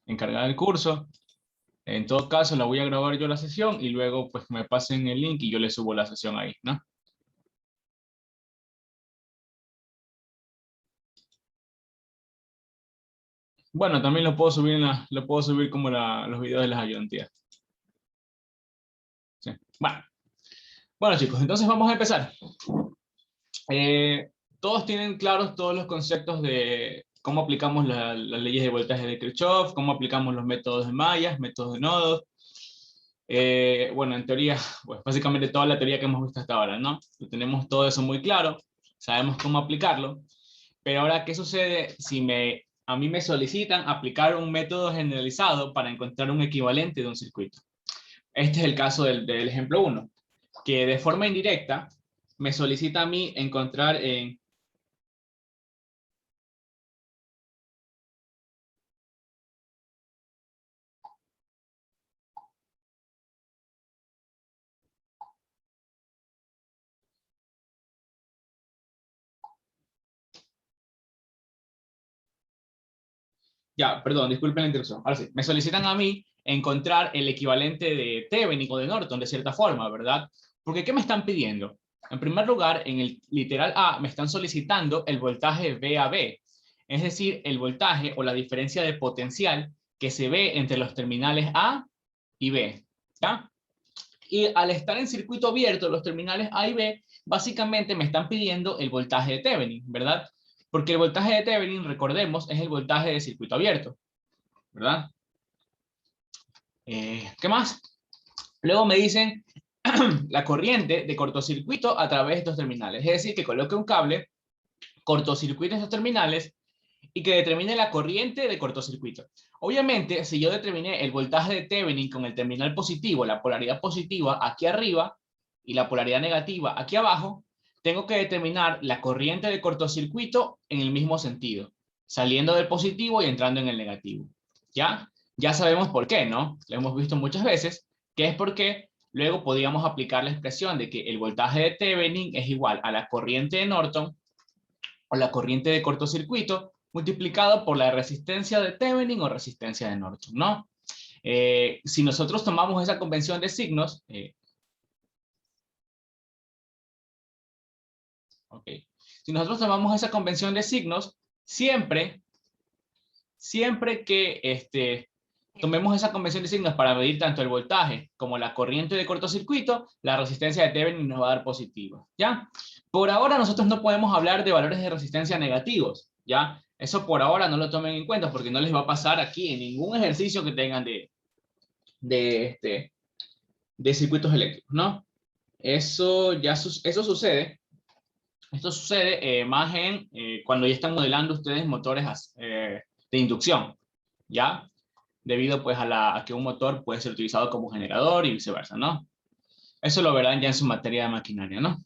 encargada del curso. En todo caso, la voy a grabar yo la sesión y luego pues me pasen el link y yo le subo la sesión ahí, ¿no? Bueno, también lo puedo subir, lo puedo subir como los videos de las ayudantías. Sí. Bueno, chicos, entonces vamos a empezar. Todos tienen claros todos los conceptos de cómo aplicamos las leyes de voltaje de Kirchhoff, cómo aplicamos los métodos de mallas, métodos de nodos. Bueno, en teoría, pues básicamente toda la teoría que hemos visto hasta ahora, ¿no? Tenemos todo eso muy claro, sabemos cómo aplicarlo, pero ahora, ¿qué sucede si a mí me solicitan aplicar un método generalizado para encontrar un equivalente de un circuito? Este es el caso del ejemplo 1, que de forma indirecta me solicita a mí encontrar en... Ya, perdón, disculpen la interrupción. Ahora sí, me solicitan a mí encontrar el equivalente de Thevenin o de Norton, de cierta forma, ¿verdad? Porque ¿qué me están pidiendo? En primer lugar, en el literal A, me están solicitando el voltaje VAB, es decir, el voltaje o la diferencia de potencial que se ve entre los terminales A y B, ¿ya? Y al estar en circuito abierto, los terminales A y B, básicamente me están pidiendo el voltaje de Thevenin, ¿verdad? Porque el voltaje de Thevenin, recordemos, es el voltaje de circuito abierto, ¿verdad? ¿Qué más? Luego me dicen la corriente de cortocircuito a través de estos terminales. Es decir, que coloque un cable, cortocircuite estos terminales y que determine la corriente de cortocircuito. Obviamente, si yo determiné el voltaje de Thevenin con el terminal positivo, la polaridad positiva aquí arriba y la polaridad negativa aquí abajo, tengo que determinar la corriente de cortocircuito en el mismo sentido, saliendo del positivo y entrando en el negativo. ¿Ya? Ya sabemos por qué, ¿no? Lo hemos visto muchas veces, que es porque luego podríamos aplicar la expresión de que el voltaje de Thevenin es igual a la corriente de Norton o la corriente de cortocircuito multiplicado por la resistencia de Thevenin o resistencia de Norton, ¿no? Si nosotros tomamos esa convención de signos, okay. Si nosotros tomamos esa convención de signos, siempre que tomemos esa convención de signos para medir tanto el voltaje como la corriente de cortocircuito, la resistencia de Thevenin nos va a dar positiva, ¿ya? Por ahora nosotros no podemos hablar de valores de resistencia negativos, ¿ya? Eso por ahora no lo tomen en cuenta porque no les va a pasar aquí en ningún ejercicio que tengan de, de circuitos eléctricos, ¿no? Eso sucede. Esto sucede más en cuando ya están modelando ustedes motores de inducción, ¿ya? Debido pues a que un motor puede ser utilizado como generador y viceversa, ¿no? Eso lo verán ya en su materia de maquinaria, ¿no?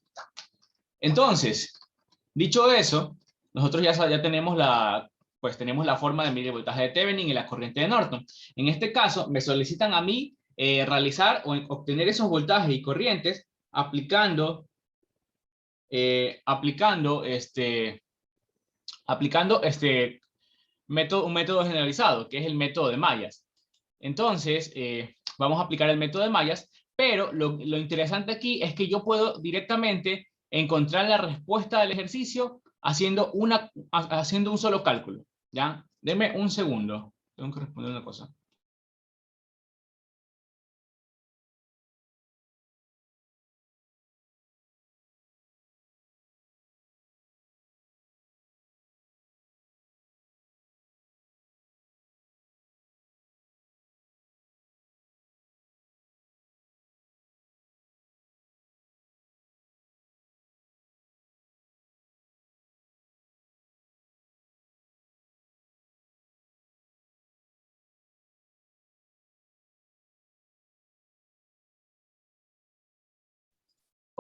Entonces, dicho eso, nosotros ya tenemos la forma de medir el voltaje de Thevenin y la corriente de Norton. En este caso, me solicitan a mí realizar o obtener esos voltajes y corrientes aplicando un método generalizado, que es el método de mallas. Entonces, vamos a aplicar el método de mallas, pero lo interesante aquí es que yo puedo directamente encontrar la respuesta del ejercicio haciendo un solo cálculo, ¿ya? Deme un segundo, tengo que responder una cosa.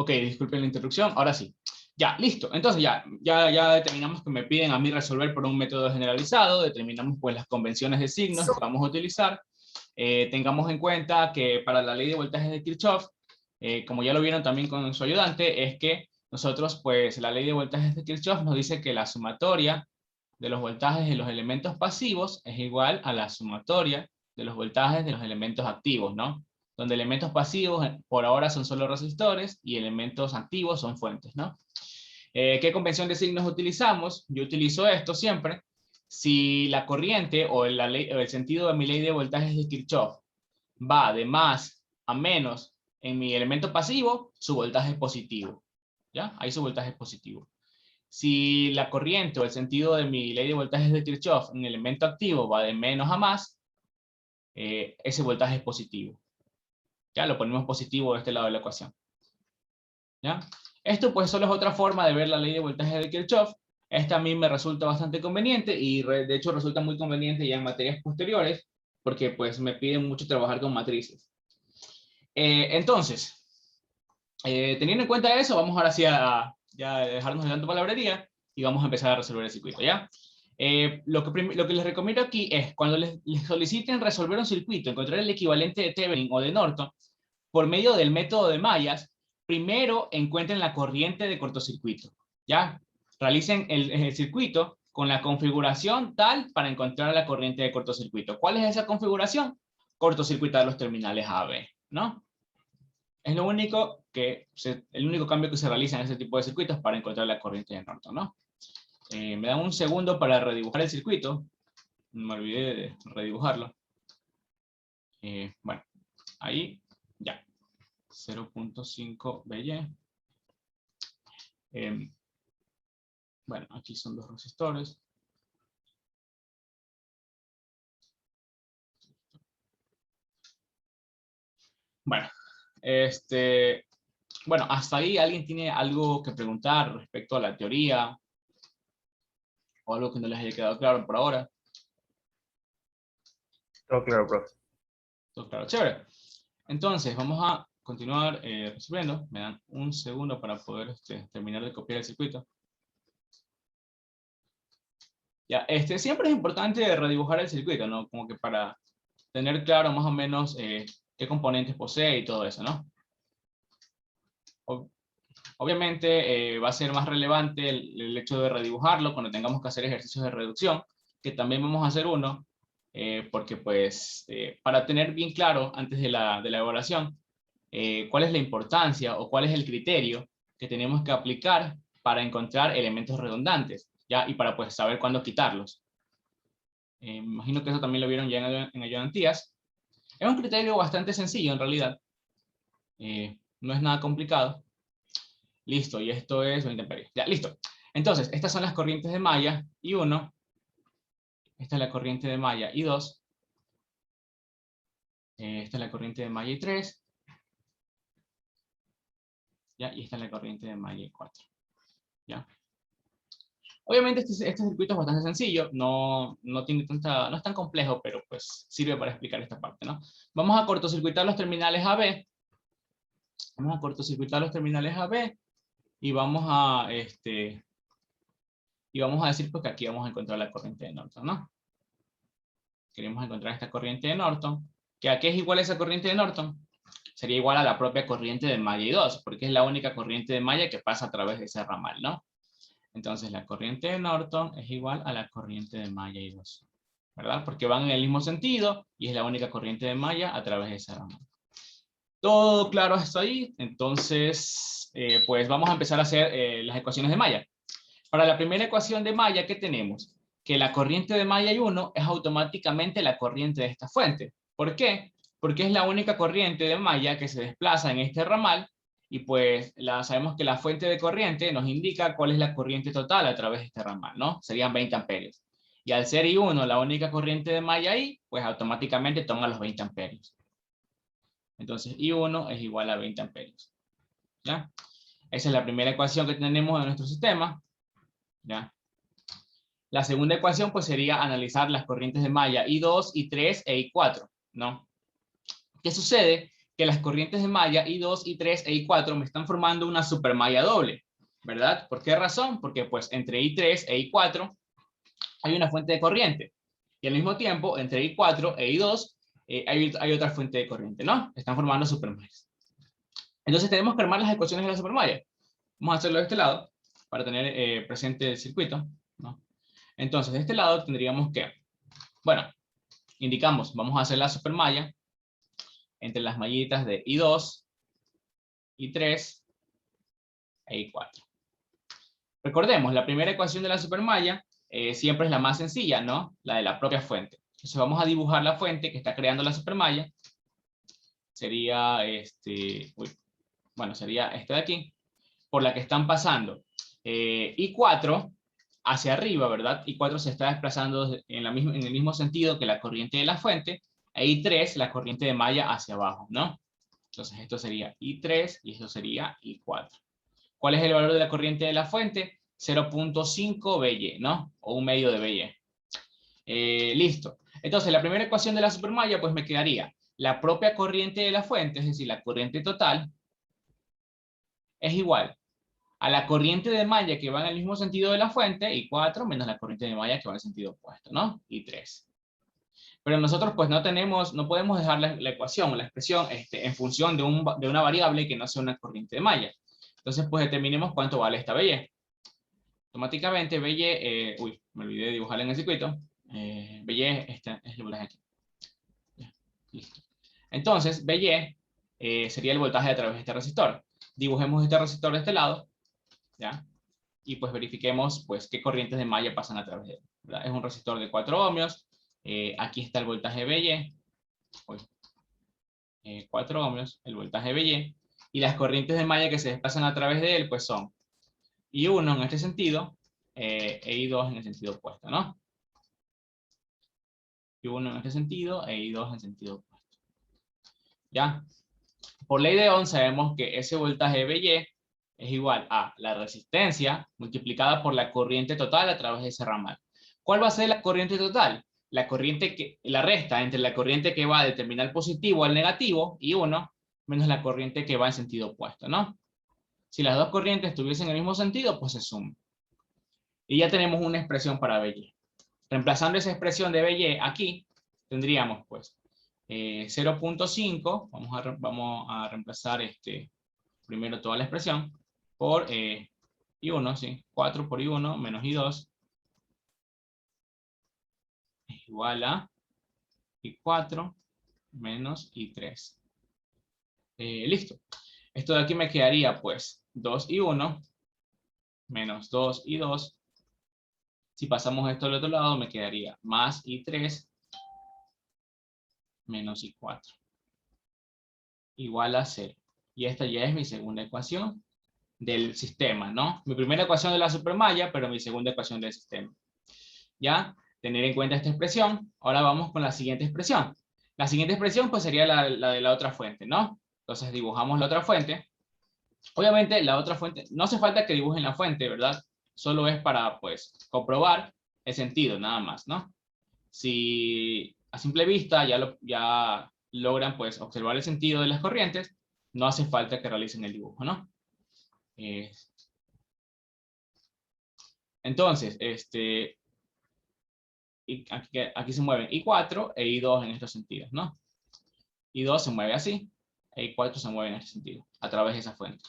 Ok, disculpen la interrupción, ahora sí. Ya, listo. Entonces ya determinamos que me piden a mí resolver por un método generalizado, determinamos pues las convenciones de signos que vamos a utilizar. Tengamos en cuenta que para la ley de voltajes de Kirchhoff, como ya lo vieron también con su ayudante, es que nosotros pues la ley de voltajes de Kirchhoff nos dice que la sumatoria de los voltajes de los elementos pasivos es igual a la sumatoria de los voltajes de los elementos activos, ¿no? Donde elementos pasivos por ahora son solo resistores y elementos activos son fuentes, ¿no? ¿Qué convención de signos utilizamos? Yo utilizo esto siempre. Si la corriente o el sentido de mi ley de voltajes de Kirchhoff va de más a menos en mi elemento pasivo, su voltaje es positivo. ¿Ya? Ahí su voltaje es positivo. Si la corriente o el sentido de mi ley de voltajes de Kirchhoff en el elemento activo va de menos a más, ese voltaje es positivo. Ya lo ponemos positivo de este lado de la ecuación. ¿Ya? Esto pues solo es otra forma de ver la ley de voltaje de Kirchhoff. Esta a mí me resulta bastante conveniente y de hecho resulta muy conveniente ya en materias posteriores porque pues me piden mucho trabajar con matrices. Entonces, teniendo en cuenta eso, vamos ahora sí a ya dejarnos de tanto palabrería y vamos a empezar a resolver el circuito, ¿ya? Lo que les recomiendo aquí es, cuando les soliciten resolver un circuito, encontrar el equivalente de Thevenin o de Norton, por medio del método de mallas, primero encuentren la corriente de cortocircuito, ¿ya? Realicen el circuito con la configuración tal para encontrar la corriente de cortocircuito. ¿Cuál es esa configuración? Cortocircuitar los terminales A, B, ¿no? Es lo único el único cambio que se realiza en este tipo de circuitos para encontrar la corriente de Norton, ¿no? Me dan un segundo para redibujar el circuito. Me olvidé de redibujarlo. Bueno, ahí ya. 0.5 BY. Bueno, aquí son dos resistores. Bueno, bueno, hasta ahí alguien tiene algo que preguntar respecto a la teoría o algo que no les haya quedado claro por ahora. Todo claro, profe. Todo claro, chévere. Entonces, vamos a continuar resolviendo. Me dan un segundo para poder terminar de copiar el circuito. Ya, siempre es importante redibujar el circuito, ¿no? Como que para tener claro más o menos qué componentes posee y todo eso, ¿no? Obviamente va a ser más relevante el hecho de redibujarlo cuando tengamos que hacer ejercicios de reducción, que también vamos a hacer uno, porque pues para tener bien claro antes de la evaluación cuál es la importancia o cuál es el criterio que tenemos que aplicar para encontrar elementos redundantes, ¿ya? Y para pues saber cuándo quitarlos. Me imagino que eso también lo vieron ya en ayudantías. Es un criterio bastante sencillo en realidad. No es nada complicado. Listo, y esto es 20 amperios. Ya, listo. Entonces, estas son las corrientes de malla I1. Esta es la corriente de malla I2. Esta es la corriente de malla I3. ¿Ya? Y esta es la corriente de malla I4. ¿Ya? Obviamente este circuito es bastante sencillo, no tiene no es tan complejo, pero pues sirve para explicar esta parte, ¿no? Vamos a cortocircuitar los terminales AB. Vamos a cortocircuitar los terminales AB y vamos a decir pues que aquí vamos a encontrar la corriente de Norton, ¿no? Queremos encontrar esta corriente de Norton, que ¿a qué es igual esa corriente de Norton? Sería igual a la propia corriente de malla I2, porque es la única corriente de malla que pasa a través de ese ramal, ¿no? Entonces la corriente de Norton es igual a la corriente de malla I2, ¿verdad? Porque van en el mismo sentido y es la única corriente de malla a través de ese ramal. Todo claro hasta ahí, entonces pues vamos a empezar a hacer las ecuaciones de malla. Para la primera ecuación de malla, ¿qué tenemos? Que la corriente de malla I1 es automáticamente la corriente de esta fuente. ¿Por qué? Porque es la única corriente de malla que se desplaza en este ramal y pues sabemos que la fuente de corriente nos indica cuál es la corriente total a través de este ramal, ¿no? Serían 20 amperios. Y al ser I1 la única corriente de malla ahí, pues automáticamente toma los 20 amperios. Entonces I1 es igual a 20 amperios. ¿Ya? Esa es la primera ecuación que tenemos en nuestro sistema. ¿Ya? La segunda ecuación pues sería analizar las corrientes de malla I2, I3 e I4, ¿no? ¿Qué sucede? Que las corrientes de malla I2, I3 e I4 me están formando una supermalla doble, ¿verdad? ¿Por qué razón? Porque pues entre I3 e I4 hay una fuente de corriente y al mismo tiempo entre I4 e I2 hay otra fuente de corriente, ¿no? Están formando supermallas. Entonces tenemos que armar las ecuaciones de la supermalla. Vamos a hacerlo de este lado para tener presente el circuito, ¿no? Entonces, de este lado tendríamos que, bueno, indicamos, vamos a hacer la supermalla entre las mallitas de I2, I3 e I4. Recordemos, la primera ecuación de la supermalla siempre es la más sencilla, ¿no? La de la propia fuente. Entonces vamos a dibujar la fuente que está creando la supermalla. Sería sería esta de aquí, por la que están pasando I4 hacia arriba, ¿verdad? I4 se está desplazando en el mismo sentido que la corriente de la fuente, e I3 la corriente de malla hacia abajo, ¿no? Entonces esto sería I3 y esto sería I4. ¿Cuál es el valor de la corriente de la fuente? 0.5 BY, ¿no? O un medio de BY. Listo. Entonces, la primera ecuación de la supermalla, pues me quedaría la propia corriente de la fuente, es decir, la corriente total, es igual a la corriente de malla que va en el mismo sentido de la fuente, I4, menos la corriente de malla que va en el sentido opuesto, ¿no? I3. Pero nosotros pues no podemos dejar la ecuación o la expresión en función de una variable que no sea una corriente de malla. Entonces, pues determinemos cuánto vale esta BY. Automáticamente, BY, me olvidé de dibujarla en el circuito. BY, este es el voltaje aquí. Ya, listo. Entonces, BY sería el voltaje a través de este resistor. Dibujemos este resistor de este lado, ¿ya? Y pues verifiquemos pues qué corrientes de malla pasan a través de él, ¿verdad? Es un resistor de 4 ohmios. Aquí está el voltaje BY. 4 ohmios, el voltaje BY. Y las corrientes de malla que se desplazan a través de él pues son I1 en este sentido, e I2 en el sentido opuesto, ¿no? I1 en este sentido, e I2 en el sentido opuesto. ¿Ya? Por ley de Ohm sabemos que ese voltaje BY es igual a la resistencia multiplicada por la corriente total a través de ese ramal. ¿Cuál va a ser la corriente total? La resta entre la corriente que va de terminal positivo al negativo, I1, menos la corriente que va en sentido opuesto, ¿no? Si las dos corrientes tuviesen el mismo sentido, pues se suman. Y ya tenemos una expresión para BY. Reemplazando esa expresión de BY aquí, tendríamos pues 0.5, vamos a reemplazar primero toda la expresión, por I1, ¿sí? 4 por I1 menos I2 es igual a I4 menos I3. Listo. Esto de aquí me quedaría pues 2I1 menos 2I2. Si pasamos esto al otro lado, me quedaría más I3 menos I4 igual a 0. Y esta ya es mi segunda ecuación del sistema, ¿no? Mi primera ecuación de la supermalla, pero mi segunda ecuación del sistema. ¿Ya? Tener en cuenta esta expresión. Ahora vamos con la siguiente expresión. La siguiente expresión pues sería la de la otra fuente, ¿no? Entonces dibujamos la otra fuente. Obviamente la otra fuente, no hace falta que dibujen la fuente, ¿verdad? Solo es para pues comprobar el sentido, nada más, ¿no? Si a simple vista ya logran pues observar el sentido de las corrientes, no hace falta que realicen el dibujo, ¿no? Entonces, aquí se mueven I4 e I2 en estos sentidos, ¿no? I2 se mueve así, e I4 se mueve en este sentido, a través de esa fuente.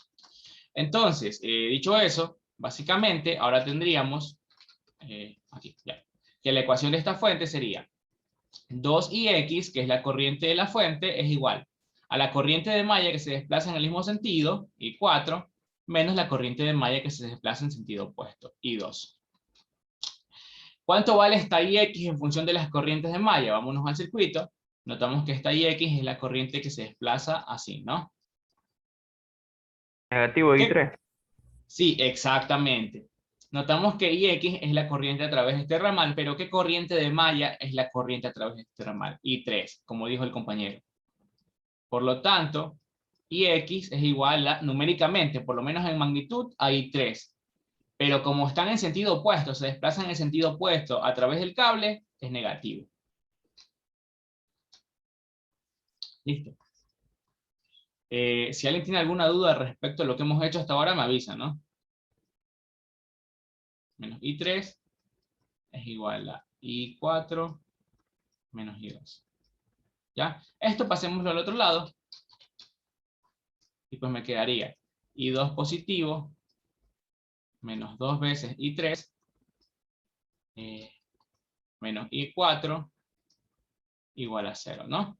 Entonces, dicho eso, básicamente, ahora tendríamos, aquí, ya, que la ecuación de esta fuente sería 2IX, que es la corriente de la fuente, es igual a la corriente de malla que se desplaza en el mismo sentido, I4, menos la corriente de malla que se desplaza en sentido opuesto, I2. ¿Cuánto vale esta IX en función de las corrientes de malla? Vámonos al circuito. Notamos que esta IX es la corriente que se desplaza así, ¿no? Negativo ¿Qué? I3. Sí, exactamente. Notamos que IX es la corriente a través de este ramal, pero ¿qué corriente de malla es la corriente a través de este ramal? I3, como dijo el compañero. Por lo tanto, IX es igual a, numéricamente, por lo menos en magnitud, a I3. Pero como están en sentido opuesto, se desplazan en el sentido opuesto a través del cable, es negativo. Listo. Si alguien tiene alguna duda respecto a lo que hemos hecho hasta ahora, me avisa, ¿no? Menos I3 es igual a I4 menos I2. ¿Ya? Esto pasémoslo al otro lado. Y pues me quedaría I2 positivo menos 2 veces I3 menos I4 igual a 0, ¿no?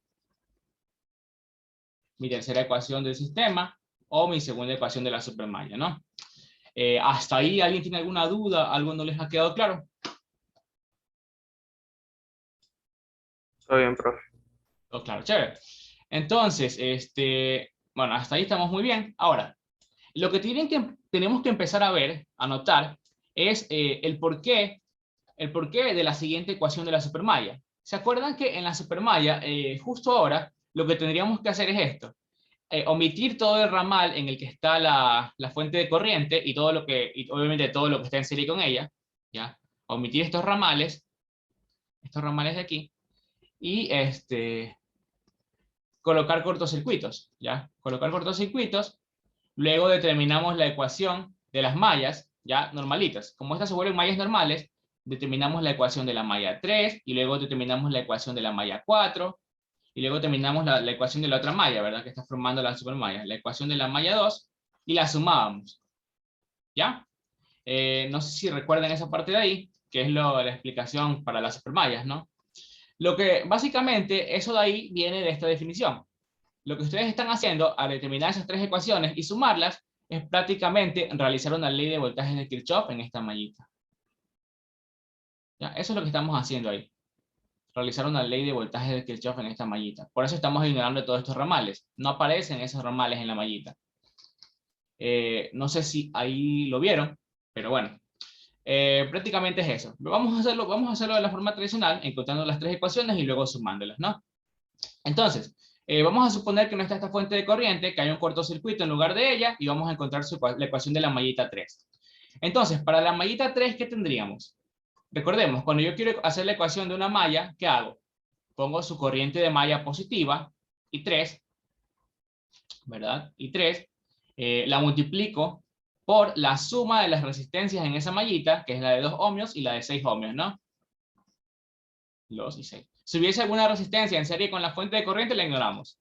Mi tercera ecuación del sistema o mi segunda ecuación de la supermalla, ¿no? ¿Hasta ahí alguien tiene alguna duda? ¿Algo no les ha quedado claro? Todo bien, profe. Oh, claro, chévere. Entonces, bueno, hasta ahí estamos muy bien. Ahora, lo que tenemos que empezar a ver, a notar, es el porqué de la siguiente ecuación de la supermalla. ¿Se acuerdan que en la supermalla, justo ahora, lo que tendríamos que hacer es esto? Omitir todo el ramal en el que está la fuente de corriente y todo lo que, y obviamente todo lo que está en serie con ella, ¿ya? Omitir estos ramales de aquí, y colocar cortocircuitos, ¿ya? Colocar cortocircuitos, luego determinamos la ecuación de las mallas, ya, normalitas. Como estas se vuelven mallas normales, determinamos la ecuación de la malla 3, y luego determinamos la ecuación de la malla 4, y luego terminamos la ecuación de la otra malla, ¿verdad? Que está formando la supermalla, la ecuación de la malla 2, y la sumábamos, ¿ya? No sé si recuerdan esa parte de ahí, que es la explicación para las supermallas, ¿no? Lo que, básicamente, eso de ahí viene de esta definición. Lo que ustedes están haciendo al determinar esas tres ecuaciones y sumarlas es prácticamente realizar una ley de voltajes de Kirchhoff en esta mallita. ¿Ya? Eso es lo que estamos haciendo ahí. Realizar una ley de voltajes de Kirchhoff en esta mallita. Por eso estamos ignorando todos estos ramales. No aparecen esos ramales en la mallita. No sé si ahí lo vieron, pero bueno. Prácticamente es eso. Vamos a hacerlo de la forma tradicional, encontrando las tres ecuaciones y luego sumándolas, ¿no? Entonces, vamos a suponer que no está esta fuente de corriente, que hay un cortocircuito en lugar de ella, y vamos a encontrar la ecuación de la mallita 3. Entonces, para la mallita 3, ¿qué tendríamos? Recordemos, cuando yo quiero hacer la ecuación de una malla, ¿qué hago? Pongo su corriente de malla positiva, y 3, ¿verdad? Y 3, la multiplico por la suma de las resistencias en esa mallita, que es la de 2 ohmios y la de 6 ohmios, ¿no? 2 y 6. Si hubiese alguna resistencia en serie con la fuente de corriente, la ignoramos.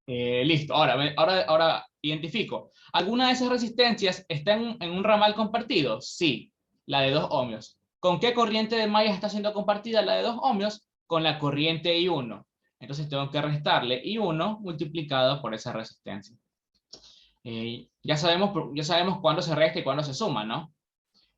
Listo, ahora identifico. ¿Alguna de esas resistencias está en un ramal compartido? Sí, la de 2 ohmios. ¿Con qué corriente de malla está siendo compartida la de 2 ohmios? Con la corriente I1. Entonces tengo que restarle I1 multiplicado por esa resistencia. Ya sabemos cuándo se resta y cuándo se suma, ¿no?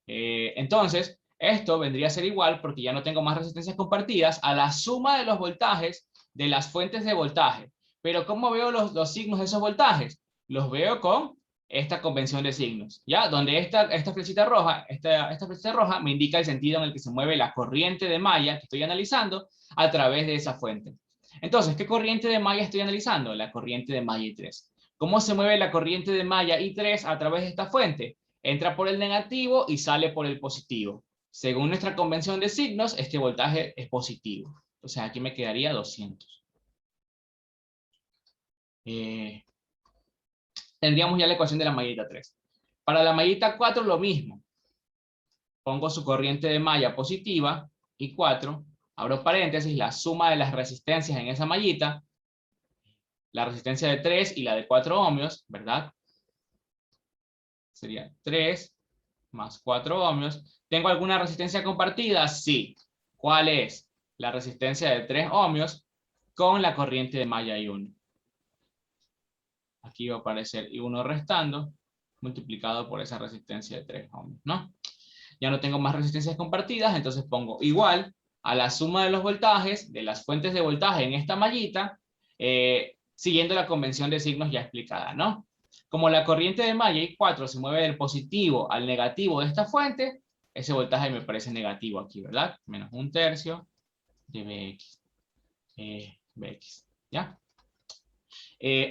Entonces, esto vendría a ser igual, porque ya no tengo más resistencias compartidas, a la suma de los voltajes de las fuentes de voltaje. Pero ¿cómo veo los signos de esos voltajes? Los veo con esta convención de signos, ¿ya? Donde esta flechita roja, esta flechita roja me indica el sentido en el que se mueve la corriente de malla que estoy analizando a través de esa fuente. Entonces, ¿qué corriente de malla estoy analizando? La corriente de malla I3. ¿Cómo se mueve la corriente de malla I3 a través de esta fuente? Entra por el negativo y sale por el positivo. Según nuestra convención de signos, este voltaje es positivo. Entonces aquí me quedaría 200. Tendríamos ya la ecuación de la mallita 3. Para la mallita 4 lo mismo. Pongo su corriente de malla positiva, y 4, abro paréntesis, la suma de las resistencias en esa mallita, la resistencia de 3 y la de 4 ohmios, ¿verdad? Sería 3 más 4 ohmios. ¿Tengo alguna resistencia compartida? Sí. ¿Cuál es? La resistencia de 3 ohmios con la corriente de malla I1. Aquí va a aparecer I1 restando, multiplicado por esa resistencia de 3 ohmios, ¿no? Ya no tengo más resistencias compartidas, entonces pongo igual a la suma de los voltajes de las fuentes de voltaje en esta mallita, siguiendo la convención de signos ya explicada, ¿no? Como la corriente de malla I4 se mueve del positivo al negativo de esta fuente, ese voltaje me parece negativo aquí, ¿verdad? Menos 1/3 de Bx. Bx, ¿ya?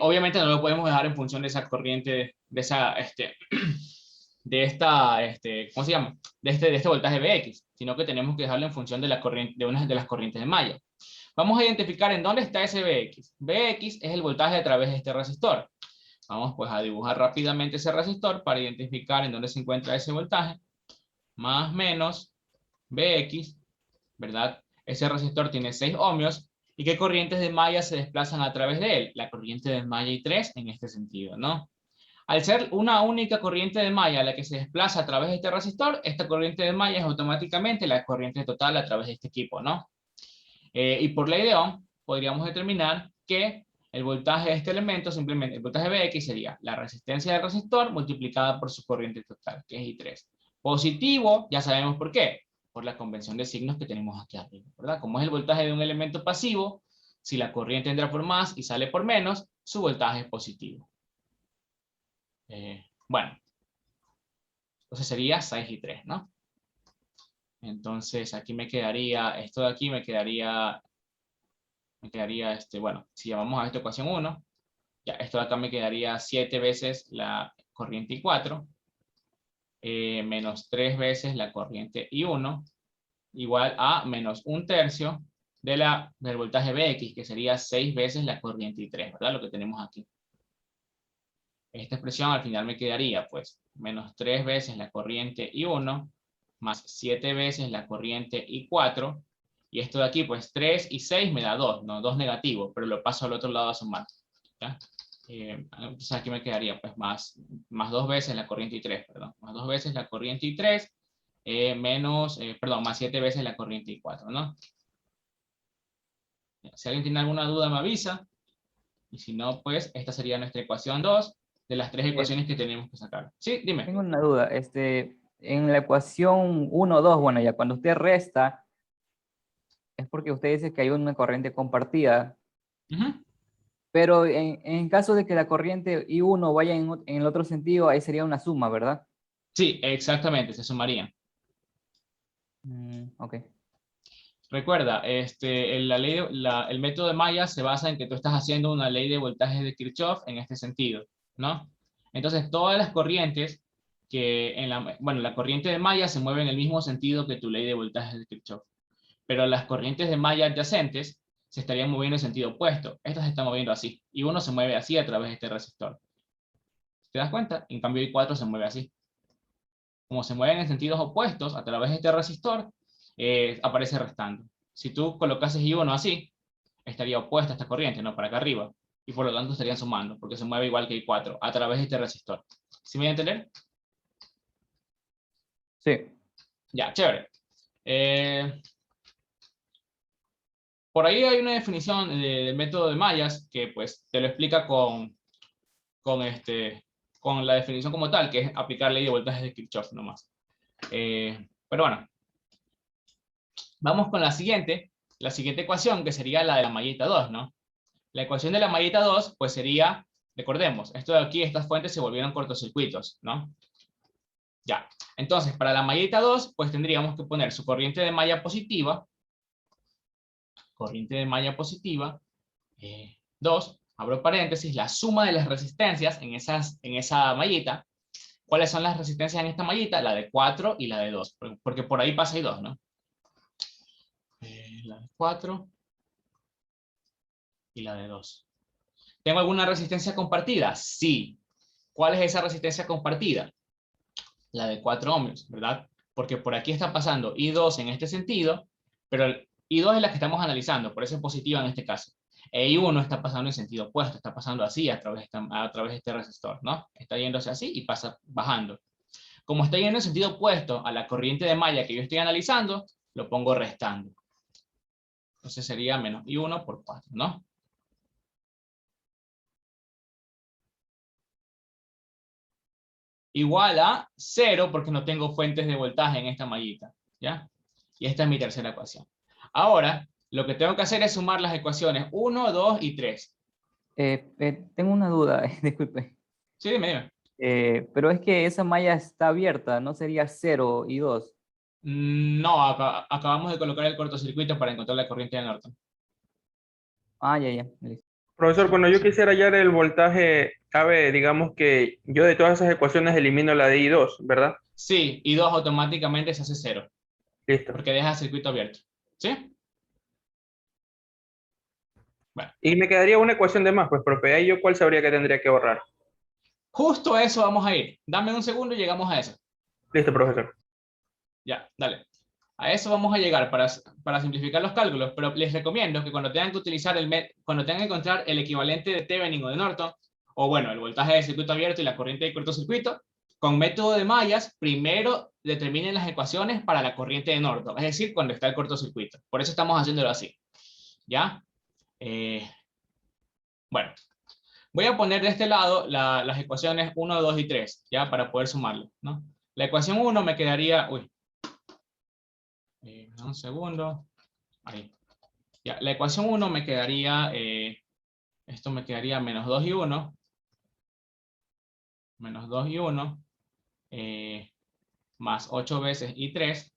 Obviamente no lo podemos dejar en función de esa corriente, de esa, ¿cómo se llama? De este voltaje Bx, sino que tenemos que dejarlo en función de la corriente, de una de las corrientes de malla. Vamos a identificar en dónde está ese Bx. Bx es el voltaje a través de este resistor. Vamos pues a dibujar rápidamente ese resistor para identificar en dónde se encuentra ese voltaje. Más menos Bx, ¿verdad? Ese resistor tiene 6 ohmios. ¿Y qué corrientes de malla se desplazan a través de él? La corriente de malla I3 en este sentido, ¿no? Al ser una única corriente de malla la que se desplaza a través de este resistor, esta corriente de malla es automáticamente la corriente total a través de este equipo, ¿no? Y por ley de Ohm, podríamos determinar que el voltaje de este elemento, simplemente el voltaje Vx sería la resistencia del resistor multiplicada por su corriente total, que es I3. Positivo, ya sabemos por qué, por la convención de signos que tenemos aquí arriba, ¿verdad? Como es el voltaje de un elemento pasivo, si la corriente entra por más y sale por menos, su voltaje es positivo. Bueno, entonces sería 6 y 3, ¿no? Entonces aquí me quedaría, esto de aquí me quedaría, bueno, si llamamos a esta ecuación 1, ya esto de acá me quedaría 7 veces la corriente I4, menos 3 veces la corriente I1, igual a menos 1/3 del voltaje Vx, que sería 6 veces la corriente I3, ¿verdad? Lo que tenemos aquí. Esta expresión al final me quedaría, pues, menos 3 veces la corriente I1, más 7 veces la corriente I4, y esto de aquí, pues, 3 y 6 me da 2, ¿no? 2 negativo, pero lo paso al otro lado a sumar, ¿ya? Entonces aquí me quedaría, pues, más 2 veces la corriente I3, perdón, más 2 veces la corriente I3, más 7 veces la corriente I4, ¿no? Si alguien tiene alguna duda me avisa, y si no, pues, esta sería nuestra ecuación 2, de las 3 ecuaciones que tenemos que sacar. Sí, dime. Tengo una duda. En la ecuación 1, 2, bueno, ya cuando usted resta, es porque usted dice que hay una corriente compartida. Pero en caso de que la corriente I1 vaya en el otro sentido, ahí sería una suma, ¿verdad? Sí, exactamente, se sumarían. Ok. Recuerda, el método de Maya se basa en que tú estás haciendo una ley de voltajes de Kirchhoff en este sentido, ¿no? Entonces, todas las corrientes la corriente de Maya se mueve en el mismo sentido que tu ley de voltajes de Kirchhoff, pero las corrientes de Maya adyacentes se estarían moviendo en sentido opuesto. Estas se están moviendo así, y uno se mueve así a través de este resistor. ¿Te das cuenta? En cambio, I4 se mueve así. Como se mueven en sentidos opuestos a través de este resistor, aparece restando. Si tú colocases I1 así, estaría opuesta a esta corriente, ¿no? Para acá arriba. Y por lo tanto estarían sumando, porque se mueve igual que I4 a través de este resistor. ¿Sí me voy a entender? Sí. Ya, chévere. Por ahí hay una definición del método de Mayas que pues te lo explica con la definición como tal, que es aplicar ley de voltajes de Kirchhoff nomás. Pero bueno, vamos con la siguiente ecuación, que sería la de la mallita 2, ¿no? La ecuación de la mallita 2, pues sería, recordemos, esto de aquí, estas fuentes se volvieron cortocircuitos, ¿no? Ya, entonces, para la mallita 2, pues tendríamos que poner su corriente de malla positiva, 2, abro paréntesis, la suma de las resistencias en esa mallita. ¿Cuáles son las resistencias en esta mallita? La de 4 y la de 2, porque por ahí pasa I2, ¿no? La de 4 y la de 2. ¿Tengo alguna resistencia compartida? Sí. ¿Cuál es esa resistencia compartida? La de 4 ohmios, ¿verdad? Porque por aquí está pasando I2 en este sentido, pero el I2 es la que estamos analizando, por eso es positiva en este caso. E I1 está pasando en sentido opuesto, está pasando así a través de este resistor, ¿no? Está yéndose así y pasa bajando. Como está yendo en sentido opuesto a la corriente de malla que yo estoy analizando, lo pongo restando. Entonces sería menos I1 por 4, ¿no? Igual a 0 porque no tengo fuentes de voltaje en esta mallita, ¿ya? Y esta es mi tercera ecuación. Ahora, lo que tengo que hacer es sumar las ecuaciones 1, 2 y 3. Tengo una duda, disculpe. Sí, dime. Pero es que esa malla está abierta, ¿no sería 0 y 2? No, acabamos de colocar el cortocircuito para encontrar la corriente de Norton. Ah, ya, listo. Profesor, cuando yo quisiera hallar el voltaje, cabe, digamos que yo de todas esas ecuaciones elimino la de I2, ¿verdad? Sí, y 2 automáticamente se hace 0, Listo. porque deja el circuito abierto. ¿Sí? Bueno. Y me quedaría una ecuación de más, pues, profe. Ahí yo cuál sabría que tendría que ahorrar. Justo a eso vamos a ir. Dame un segundo y llegamos a eso. Listo, profesor. Ya, dale. A eso vamos a llegar para simplificar los cálculos, pero les recomiendo que cuando tengan que encontrar el equivalente de Thevenin o de Norton, o bueno, el voltaje de circuito abierto y la corriente de cortocircuito, con método de mallas, primero determinen las ecuaciones para la corriente de Norton, es decir, cuando está el cortocircuito. Por eso estamos haciéndolo así. ¿Ya? Bueno, voy a poner de este lado las ecuaciones 1, 2 y 3, ¿ya? Para poder sumarlo, ¿no? La ecuación 1 me quedaría... Uy. Un segundo. Ahí. Ya, la ecuación 1 me quedaría... esto me quedaría menos 2 y 1. Menos 2 y 1. Más 8 veces y 3.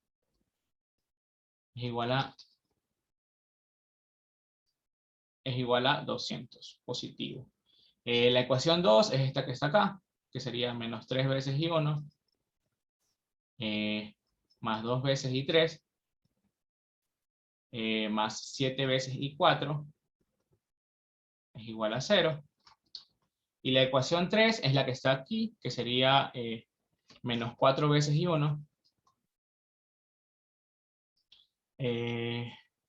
Es igual a 200, positivo. La ecuación 2 es esta que está acá, que sería menos 3 veces y 1, más 2 veces y 3, más 7 veces y 4, es igual a 0. Y la ecuación 3 es la que está aquí, que sería menos 4 veces y 1,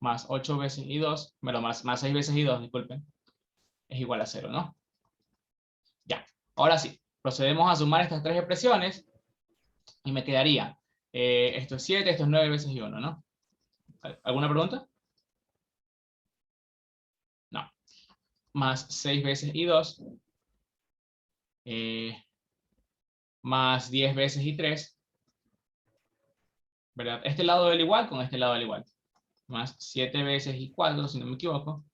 más 8 veces y 2, bueno, más 6 veces y 2, disculpen, es igual a 0, ¿no? Ya, ahora sí, procedemos a sumar estas tres expresiones y me quedaría, esto es 7, esto es 9 veces y 1, ¿no? ¿Alguna pregunta? No. Más 6 veces y 2, más 10 veces y 3, ¿verdad? Este lado del igual con este lado del igual. Más 7 veces y 4, si no me equivoco,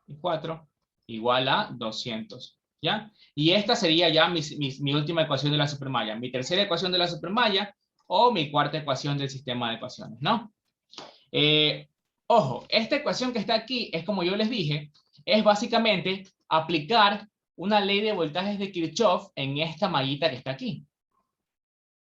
y 4, igual a 200, ¿ya? Y esta sería ya mi última ecuación de la supermalla, mi tercera ecuación de la supermalla, o mi cuarta ecuación del sistema de ecuaciones, ¿no? Ojo, esta ecuación que está aquí es, como yo les dije, es básicamente aplicar una ley de voltajes de Kirchhoff en esta mallita que está aquí,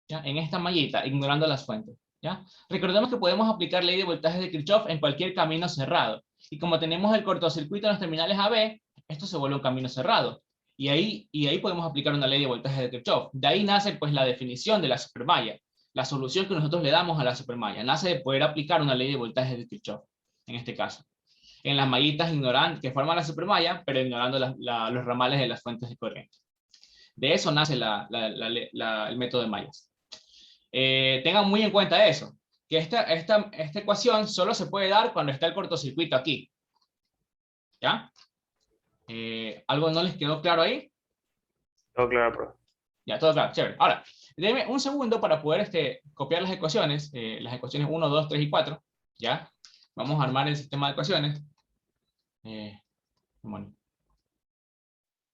¿ya? En esta mallita, ignorando las fuentes, ¿ya? Recordemos que podemos aplicar ley de voltajes de Kirchhoff en cualquier camino cerrado. Y como tenemos el cortocircuito en los terminales AB, esto se vuelve un camino cerrado. Y ahí podemos aplicar una ley de voltajes de Kirchhoff. De ahí nace pues la definición de la supermalla. La solución que nosotros le damos a la supermalla. Nace de poder aplicar una ley de voltajes de Kirchhoff, en este caso. En las mallitas que forman la supermalla, pero ignorando los ramales de las fuentes de corriente. De eso nace el método de mallas. Tengan muy en cuenta eso, que esta ecuación solo se puede dar cuando está el cortocircuito aquí. ¿Ya? ¿Algo no les quedó claro ahí? Todo claro, profe. Ya, todo claro, chévere. Ahora, denme un segundo para poder copiar las ecuaciones 1, 2, 3 y 4. ¿Ya? Vamos a armar el sistema de ecuaciones. Bueno.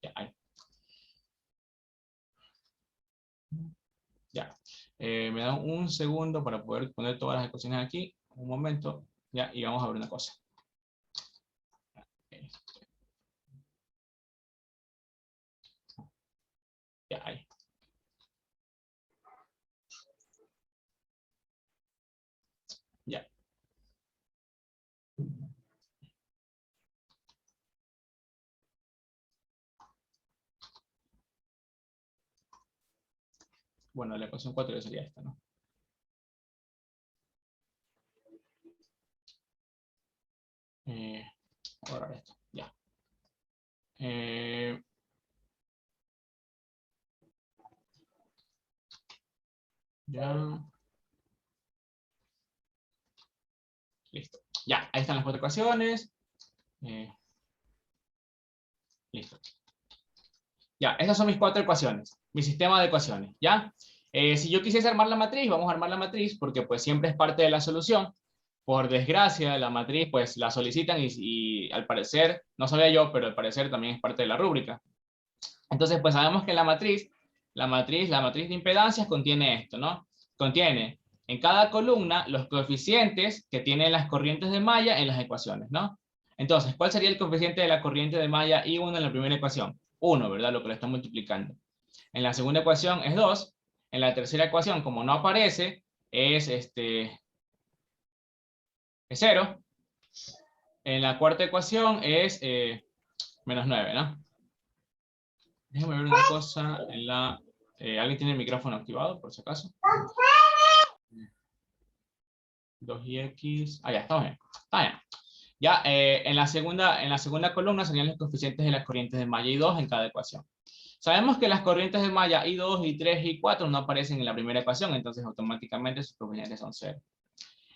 Ya, ahí. Ya. Me dan un segundo para poder poner todas las ecuaciones aquí. Un momento. Ya, y vamos a ver una cosa. Ya, ahí. Ya. Bueno, la ecuación 4 ya sería esta, ¿no? Ahora esto, ya. Ya. Listo. Ya, ahí están las 4 ecuaciones. Listo. Ya, estas son mis 4 ecuaciones. Mi sistema de ecuaciones, ¿ya? Si yo quisiese armar la matriz, vamos a armar la matriz porque pues siempre es parte de la solución. Por desgracia, la matriz pues la solicitan y al parecer, no sabía yo, pero al parecer también es parte de la rúbrica. Entonces pues sabemos que la matriz de impedancias contiene esto, ¿no? Contiene en cada columna los coeficientes que tienen las corrientes de malla en las ecuaciones, ¿no? Entonces, ¿cuál sería el coeficiente de la corriente de malla I1 en la primera ecuación? 1, ¿verdad? Lo que lo está multiplicando. En la segunda ecuación es 2. En la tercera ecuación, como no aparece, es 0. En la cuarta ecuación es menos 9, ¿no? Déjame ver una cosa. ¿Alguien tiene el micrófono activado, por si acaso? 2x. Ya, estamos bien. Está bien. Ya, en la segunda columna serían los coeficientes de las corrientes de malla I2 en cada ecuación. Sabemos que las corrientes de malla I2, I3 y I4 no aparecen en la primera ecuación, entonces automáticamente sus coeficientes son 0.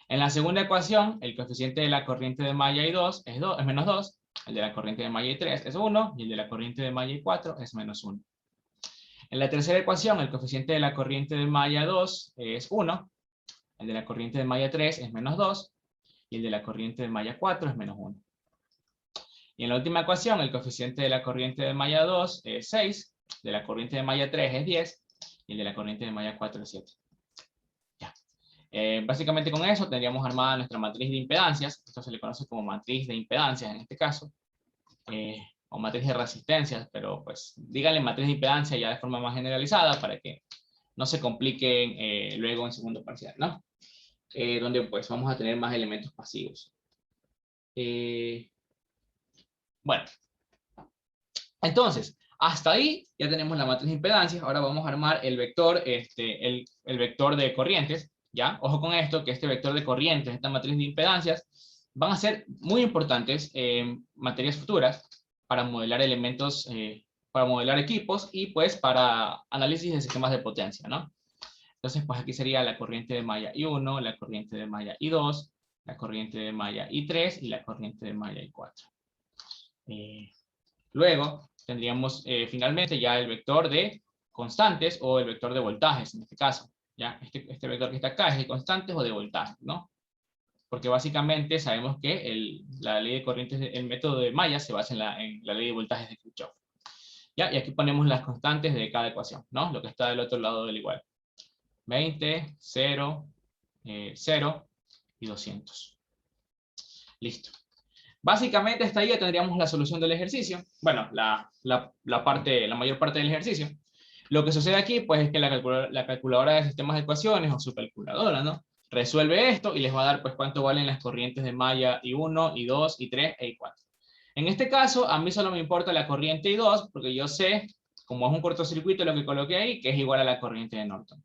En la segunda ecuación, el coeficiente de la corriente de malla I2 es menos 2, el de la corriente de malla I3 es 1, y el de la corriente de malla I4 es menos 1. En la tercera ecuación, el coeficiente de la corriente de malla 2 es 1, el de la corriente de malla 3 es menos 2, y el de la corriente de malla 4 es menos 1. Y en la última ecuación, el coeficiente de la corriente de malla 2 es 6, de la corriente de malla 3 es 10, y el de la corriente de malla 4 es 7. Ya. Básicamente con eso tendríamos armada nuestra matriz de impedancias. Esto se le conoce como matriz de impedancias en este caso, o matriz de resistencias, pero pues díganle matriz de impedancia ya de forma más generalizada para que no se compliquen luego en segundo parcial, ¿no? Donde pues vamos a tener más elementos pasivos. Bueno, entonces, hasta ahí ya tenemos la matriz de impedancias. Ahora vamos a armar el vector, el vector de corrientes, ¿ya? Ojo con esto, que este vector de corrientes, esta matriz de impedancias, van a ser muy importantes en materias futuras para modelar elementos, para modelar equipos y pues para análisis de sistemas de potencia, ¿no? Entonces, pues aquí sería la corriente de malla I1, la corriente de malla I2, la corriente de malla I3 y la corriente de malla I4. Luego tendríamos finalmente ya el vector de constantes o el vector de voltajes en este caso. ¿Ya? Este vector que está acá es de constantes o de voltajes, ¿no? Porque básicamente sabemos que la ley de corrientes, el método de Maya se basa en la ley de voltajes de Kirchhoff. ¿Ya? Y aquí ponemos las constantes de cada ecuación, ¿no? Lo que está del otro lado del igual. 20, 0, 0 y 200. Listo. Básicamente hasta ahí ya tendríamos la solución del ejercicio. Bueno, la mayor parte del ejercicio. Lo que sucede aquí, pues, es que la calculadora de sistemas de ecuaciones, o su calculadora, ¿no? Resuelve esto y les va a dar, pues, cuánto valen las corrientes de malla I1, I2, I3 e I4. En este caso, a mí solo me importa la corriente I2, porque yo sé, como es un cortocircuito lo que coloqué ahí, que es igual a la corriente de Norton.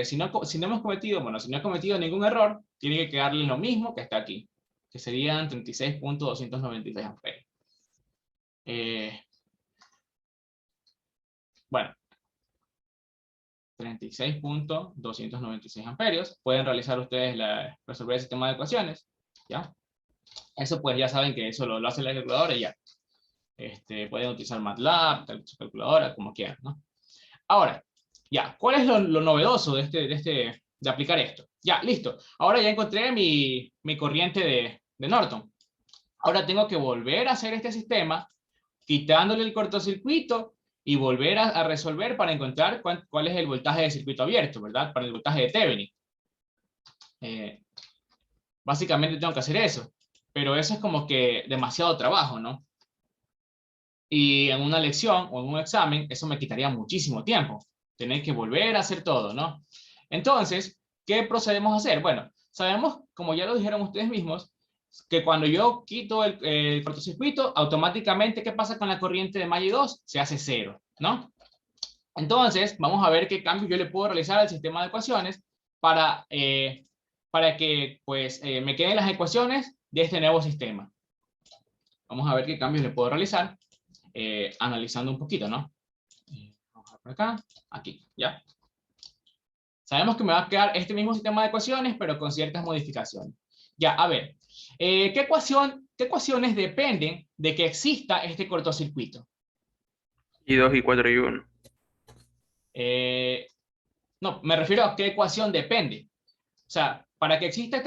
Si no hemos cometido, bueno, si no he cometido ningún error, tiene que quedarle lo mismo que está aquí, que serían 36.296 amperios. Bueno, 36.296 amperios. Pueden realizar ustedes resolver el sistema de ecuaciones, ¿ya? Eso pues ya saben que eso lo hace la calculadora y ya. Pueden utilizar MATLAB, su calculadora, como quieran, ¿no? Ahora, ya, ¿cuál es lo novedoso de aplicar esto? Ya, listo. Ahora ya encontré mi corriente de Norton. Ahora tengo que volver a hacer este sistema, quitándole el cortocircuito y volver a resolver para encontrar cuál es el voltaje de circuito abierto, ¿verdad? Para el voltaje de Thevenin. Básicamente tengo que hacer eso. Pero eso es como que demasiado trabajo, ¿no? Y en una lección o en un examen, eso me quitaría muchísimo tiempo. Tener que volver a hacer todo, ¿no? Entonces, ¿qué procedemos a hacer? Bueno, sabemos, como ya lo dijeron ustedes mismos, que cuando yo quito el cortocircuito, automáticamente, ¿qué pasa con la corriente de malla 2? Se hace 0, ¿no? Entonces, vamos a ver qué cambios yo le puedo realizar al sistema de ecuaciones para que pues, me queden las ecuaciones de este nuevo sistema. Vamos a ver qué cambios le puedo realizar, analizando un poquito, ¿no? Vamos a ver por acá, aquí, ¿ya? Sabemos que me va a quedar este mismo sistema de ecuaciones, pero con ciertas modificaciones. Ya, a ver, ¿qué ecuaciones dependen de que exista este cortocircuito? I2, I4 y 1. No, me refiero a qué ecuación depende. O sea, para que exista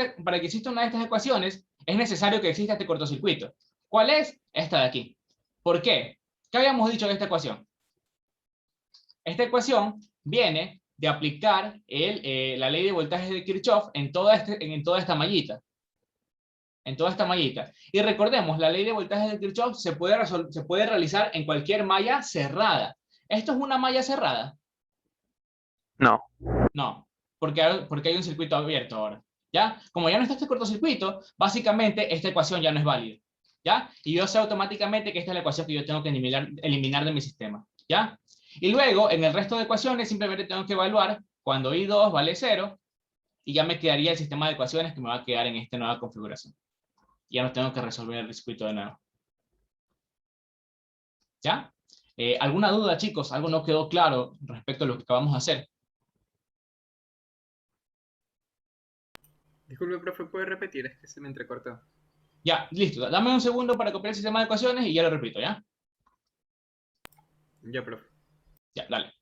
una de estas ecuaciones, es necesario que exista este cortocircuito. ¿Cuál es? Esta de aquí. ¿Por qué? ¿Qué habíamos dicho de esta ecuación? Esta ecuación viene de aplicar la ley de voltajes de Kirchhoff en toda esta mallita. En toda esta mallita. Y recordemos, la ley de voltajes de Kirchhoff se puede realizar en cualquier malla cerrada. ¿Esto es una malla cerrada? No. No, porque hay un circuito abierto ahora. ¿Ya? Como ya no está este cortocircuito, básicamente esta ecuación ya no es válida. ¿Ya? Y yo sé automáticamente que esta es la ecuación que yo tengo que eliminar de mi sistema. ¿Ya? Y luego, en el resto de ecuaciones, simplemente tengo que evaluar cuando I2 vale 0, y ya me quedaría el sistema de ecuaciones que me va a quedar en esta nueva configuración. Ya no tengo que resolver el circuito de nuevo. ¿Ya? ¿Alguna duda, chicos? ¿Algo no quedó claro respecto a lo que acabamos de hacer? Disculpe, profe, ¿puede repetir? Es que se me entrecortó. Ya, listo. Dame un segundo para copiar el sistema de ecuaciones y ya lo repito, ¿ya? Ya, profe. Ya, dale.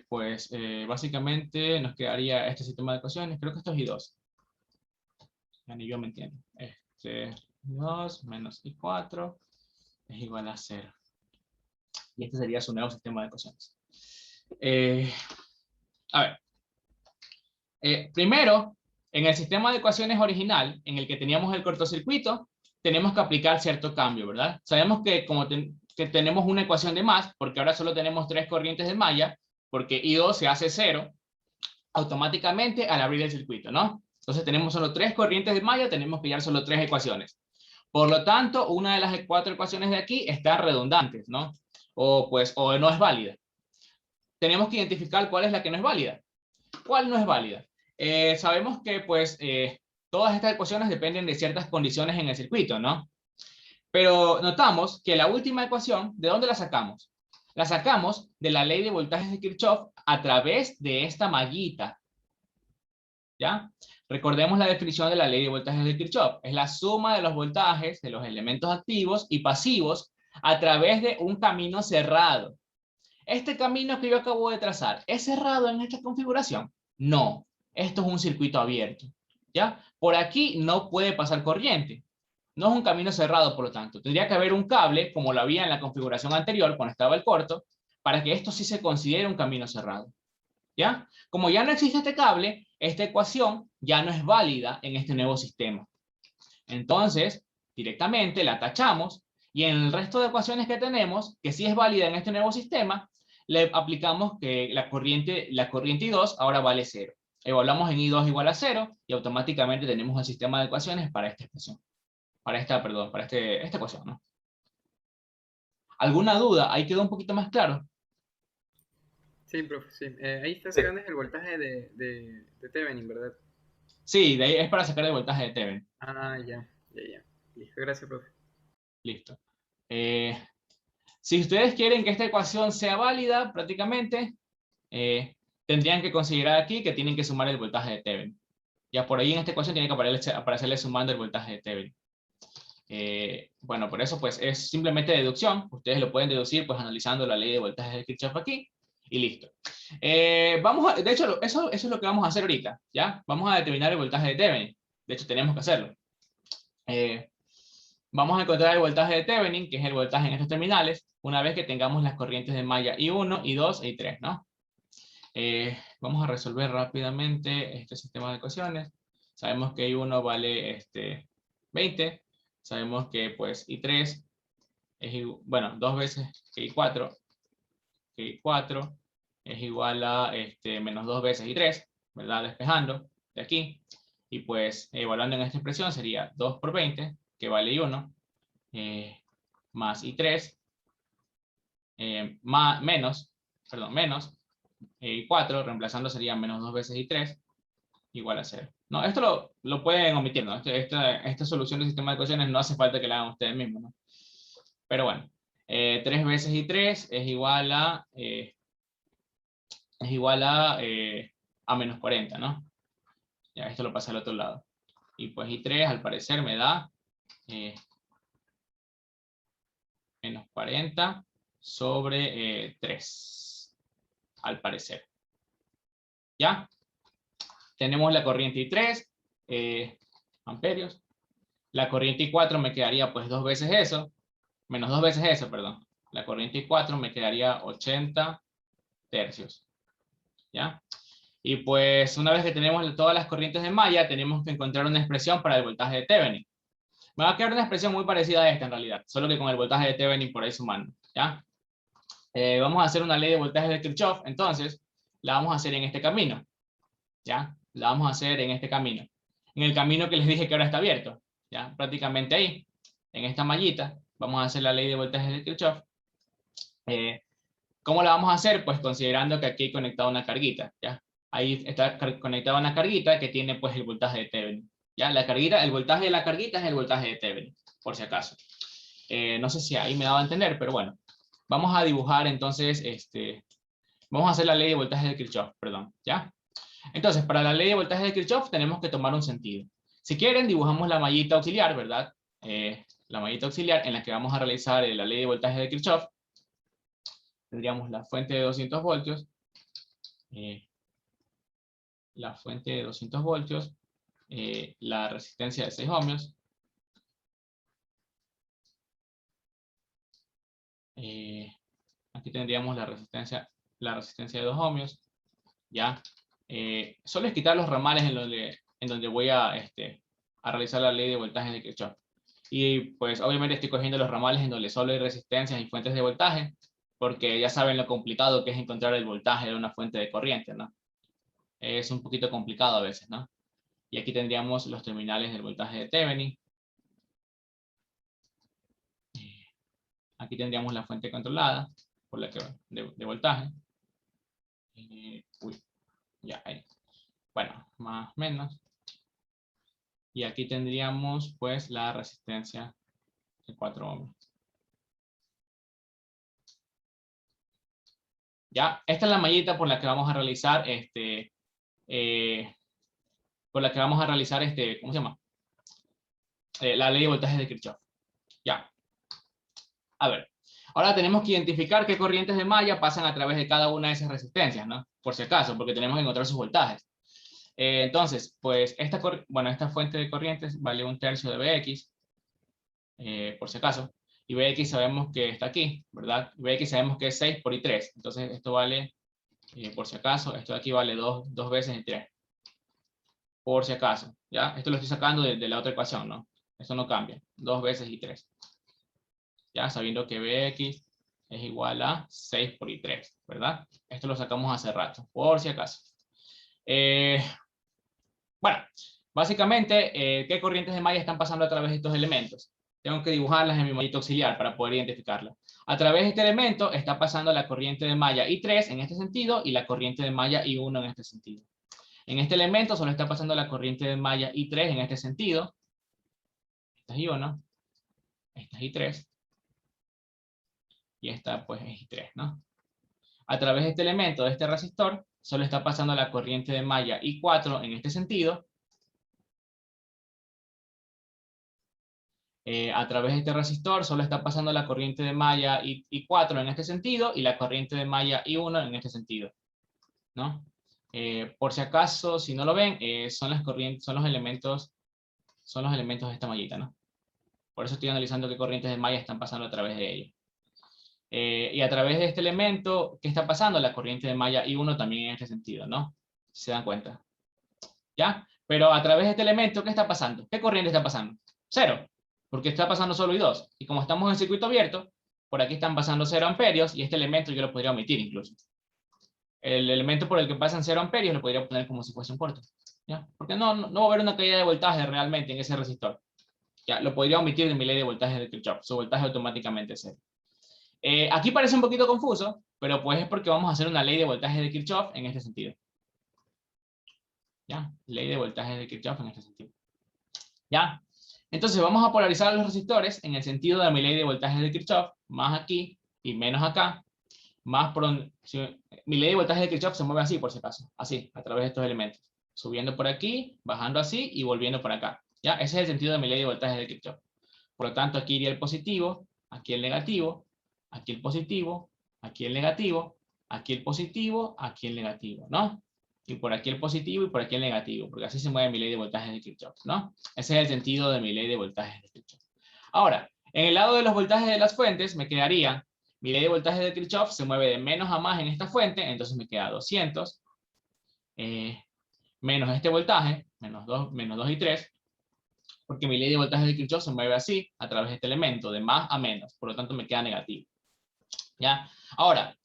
Pues básicamente nos quedaría este sistema de ecuaciones. Creo que esto es I2. Ya ni yo me entiendo. 2 menos I4 es igual a 0. Y este sería su nuevo sistema de ecuaciones. A ver. Primero, en el sistema de ecuaciones original, en el que teníamos el cortocircuito, tenemos que aplicar cierto cambio, ¿verdad? Sabemos que como que tenemos una ecuación de más, porque ahora solo tenemos 3 corrientes de malla, porque I2 se hace 0 automáticamente al abrir el circuito, ¿no? Entonces tenemos solo 3 corrientes de malla, tenemos que hallar solo 3 ecuaciones. Por lo tanto, una de las 4 ecuaciones de aquí está redundantes, ¿no? O no es válida. Tenemos que identificar cuál es la que no es válida. ¿Cuál no es válida? Sabemos que pues todas estas ecuaciones dependen de ciertas condiciones en el circuito, ¿no? Pero notamos que la última ecuación, ¿de dónde la sacamos? La sacamos de la ley de voltajes de Kirchhoff a través de esta mallita. ¿Ya? Recordemos la definición de la ley de voltajes de Kirchhoff. Es la suma de los voltajes de los elementos activos y pasivos a través de un camino cerrado. Este camino que yo acabo de trazar, ¿es cerrado en esta configuración? No, esto es un circuito abierto, ¿ya? Por aquí no puede pasar corriente. No es un camino cerrado, por lo tanto. Tendría que haber un cable, como lo había en la configuración anterior, cuando estaba el corto, para que esto sí se considere un camino cerrado, ¿ya? Como ya no existe este cable, esta ecuación ya no es válida en este nuevo sistema. Entonces, directamente la tachamos y en el resto de ecuaciones que tenemos, que sí es válida en este nuevo sistema, le aplicamos que la corriente I2 ahora vale 0. Evaluamos en I2 igual a 0 y automáticamente tenemos el sistema de ecuaciones para esta expresión. Para esta ecuación, ¿no? ¿Alguna duda? Ahí quedó un poquito más claro. Sí, profe, sí. Ahí está sacando el voltaje de Thevenin, ¿verdad? Sí, de ahí es para sacar el voltaje de Thevenin. Ah, ya. Listo, gracias, profe. Listo. Si ustedes quieren que esta ecuación sea válida, prácticamente, tendrían que considerar aquí que tienen que sumar el voltaje de Thevenin. Ya por ahí en esta ecuación tiene que aparecerle sumando el voltaje de Thevenin. Bueno, por eso pues es simplemente deducción. Ustedes lo pueden deducir pues analizando la ley de voltajes de Kirchhoff aquí y listo. De hecho, eso es lo que vamos a hacer ahorita, ¿ya? Vamos a determinar el voltaje de Thevenin. De hecho, tenemos que hacerlo. Vamos a encontrar el voltaje de Thevenin, que es el voltaje en estos terminales, una vez que tengamos las corrientes de malla I1, I2 e I3, ¿no? Vamos a resolver rápidamente este sistema de ecuaciones. Sabemos que I1 vale 20. Sabemos que pues I3 es, bueno, 2 veces que I4 es igual a menos 2 veces I3, ¿verdad? Despejando de aquí. Y pues evaluando en esta expresión sería 2 por 20, que vale I1, más I3, menos I4, reemplazando sería menos 2 veces I3, igual a 0. No, esto lo pueden omitir, ¿no? Esta solución del sistema de ecuaciones no hace falta que la hagan ustedes mismos, ¿no? Pero bueno, 3 veces I3 es igual a menos 40, ¿no? Ya esto lo pasa al otro lado. Y pues I3 al parecer me da menos 40 sobre 3, al parecer. ¿Ya? Tenemos la corriente I3, amperios. La corriente I4 me quedaría pues 2 veces eso, menos 2 veces eso, perdón. La corriente I4 me quedaría 80 tercios. ¿Ya? Y pues una vez que tenemos todas las corrientes de malla, tenemos que encontrar una expresión para el voltaje de Thevenin. Me va a quedar una expresión muy parecida a esta en realidad, solo que con el voltaje de Thevenin por ahí sumando. ¿Ya? Vamos a hacer una ley de voltaje de Kirchhoff, entonces la vamos a hacer en este camino. ¿Ya? La vamos a hacer en este camino. En el camino que les dije que ahora está abierto. ¿Ya? Prácticamente ahí, en esta mallita, vamos a hacer la ley de voltaje de Kirchhoff. ¿Cómo la vamos a hacer? Pues considerando que aquí hay conectada una carguita. ¿Ya? Ahí está conectada una carguita que tiene pues el voltaje de Thevenin. ¿Ya? El voltaje de la carguita es el voltaje de Thevenin, por si acaso. No sé si ahí me daba a entender, pero bueno. vamos a dibujar entonces, vamos a hacer la ley de voltaje de Kirchhoff, perdón, ¿ya? Entonces, para la ley de voltaje de Kirchhoff tenemos que tomar un sentido. Si quieren, dibujamos la mallita auxiliar, ¿verdad? La mallita auxiliar en la que vamos a realizar la ley de voltaje de Kirchhoff. Tendríamos la fuente de 200 voltios. La fuente de 200 voltios. La resistencia de 6 ohmios. Aquí tendríamos la resistencia de 2 ohmios. ¿Ya? Solo es quitar los ramales en donde voy a realizar la ley de voltaje de Kirchhoff. Y pues obviamente estoy cogiendo los ramales en donde solo hay resistencias y fuentes de voltaje, porque ya saben lo complicado que es encontrar el voltaje de una fuente de corriente, ¿no? Es un poquito complicado a veces, ¿no? Y aquí tendríamos los terminales del voltaje de Thevenin. Aquí tendríamos la fuente controlada por la que, de voltaje. Uy, ya ahí. Bueno, más o menos. Y aquí tendríamos pues la resistencia de 4 ohms. Ya, esta es la mallita por la que vamos a realizar ¿cómo se llama? La ley de voltaje de Kirchhoff. Ya. A ver, ahora tenemos que identificar qué corrientes de malla pasan a través de cada una de esas resistencias, ¿no? Por si acaso, porque tenemos que encontrar sus voltajes. Entonces, pues esta fuente de corrientes vale 1/3 de Bx, por si acaso, y Bx sabemos que está aquí, ¿verdad? Bx sabemos que es 6 por I3, entonces esto vale, por si acaso, esto de aquí vale 2 veces I3, por si acaso, ¿ya? Esto lo estoy sacando de la otra ecuación, ¿no? Esto no cambia, 2 veces I3, ya sabiendo que Bx es igual a 6 por I3, ¿verdad? Esto lo sacamos hace rato, por si acaso. Bueno, básicamente, ¿qué corrientes de malla están pasando a través de estos elementos? Tengo que dibujarlas en mi mallita auxiliar para poder identificarlas. A través de este elemento está pasando la corriente de malla I3 en este sentido y la corriente de malla I1 en este sentido. En este elemento solo está pasando la corriente de malla I3 en este sentido. Esta es I1, esta es I3 y esta pues es I3, ¿no? A través de este elemento, de este resistor, solo está pasando la corriente de malla I4 en este sentido. A través de este resistor solo está pasando la corriente de malla I4 en este sentido y la corriente de malla I1 en este sentido, ¿no? Por si acaso, si no lo ven, son las corrientes, son los elementos de esta mallita, ¿no? Por eso estoy analizando qué corrientes de malla están pasando a través de ellos. Y a través de este elemento, ¿qué está pasando? La corriente de malla I1 también en este sentido, ¿no? Si se dan cuenta. ¿Ya? Pero a través de este elemento, ¿qué está pasando? ¿Qué corriente está pasando? Cero. Porque está pasando solo I2. Y como estamos en circuito abierto, por aquí están pasando 0 amperios y este elemento yo lo podría omitir incluso. El elemento por el que pasan 0 amperios lo podría poner como si fuese un puerto. ¿Ya? Porque no va a haber una caída de voltaje realmente en ese resistor. Ya, lo podría omitir de mi ley de voltaje de Kirchhoff. Su voltaje automáticamente es 0. Aquí parece un poquito confuso, pero pues es porque vamos a hacer una ley de voltaje de Kirchhoff en este sentido. ¿Ya? Ley de voltaje de Kirchhoff en este sentido. ¿Ya? Entonces vamos a polarizar los resistores en el sentido de mi ley de voltaje de Kirchhoff, más aquí y menos acá, más por donde, mi ley de voltaje de Kirchhoff se mueve así por si acaso, así, a través de estos elementos, subiendo por aquí, bajando así y volviendo por acá. ¿Ya? Ese es el sentido de mi ley de voltaje de Kirchhoff. Por lo tanto, aquí iría el positivo, aquí el negativo, aquí el positivo, aquí el negativo, aquí el positivo, aquí el negativo, ¿no? Y por aquí el positivo y por aquí el negativo, porque así se mueve mi ley de voltaje de Kirchhoff, ¿no? Ese es el sentido de mi ley de voltaje de Kirchhoff. Ahora, en el lado de los voltajes de las fuentes me quedaría, mi ley de voltaje de Kirchhoff se mueve de menos a más en esta fuente, entonces me queda 200, menos este voltaje, menos 2 y 3, porque mi ley de voltaje de Kirchhoff se mueve así, a través de este elemento, de más a menos, por lo tanto me queda negativo. ¿Ya? Ahora,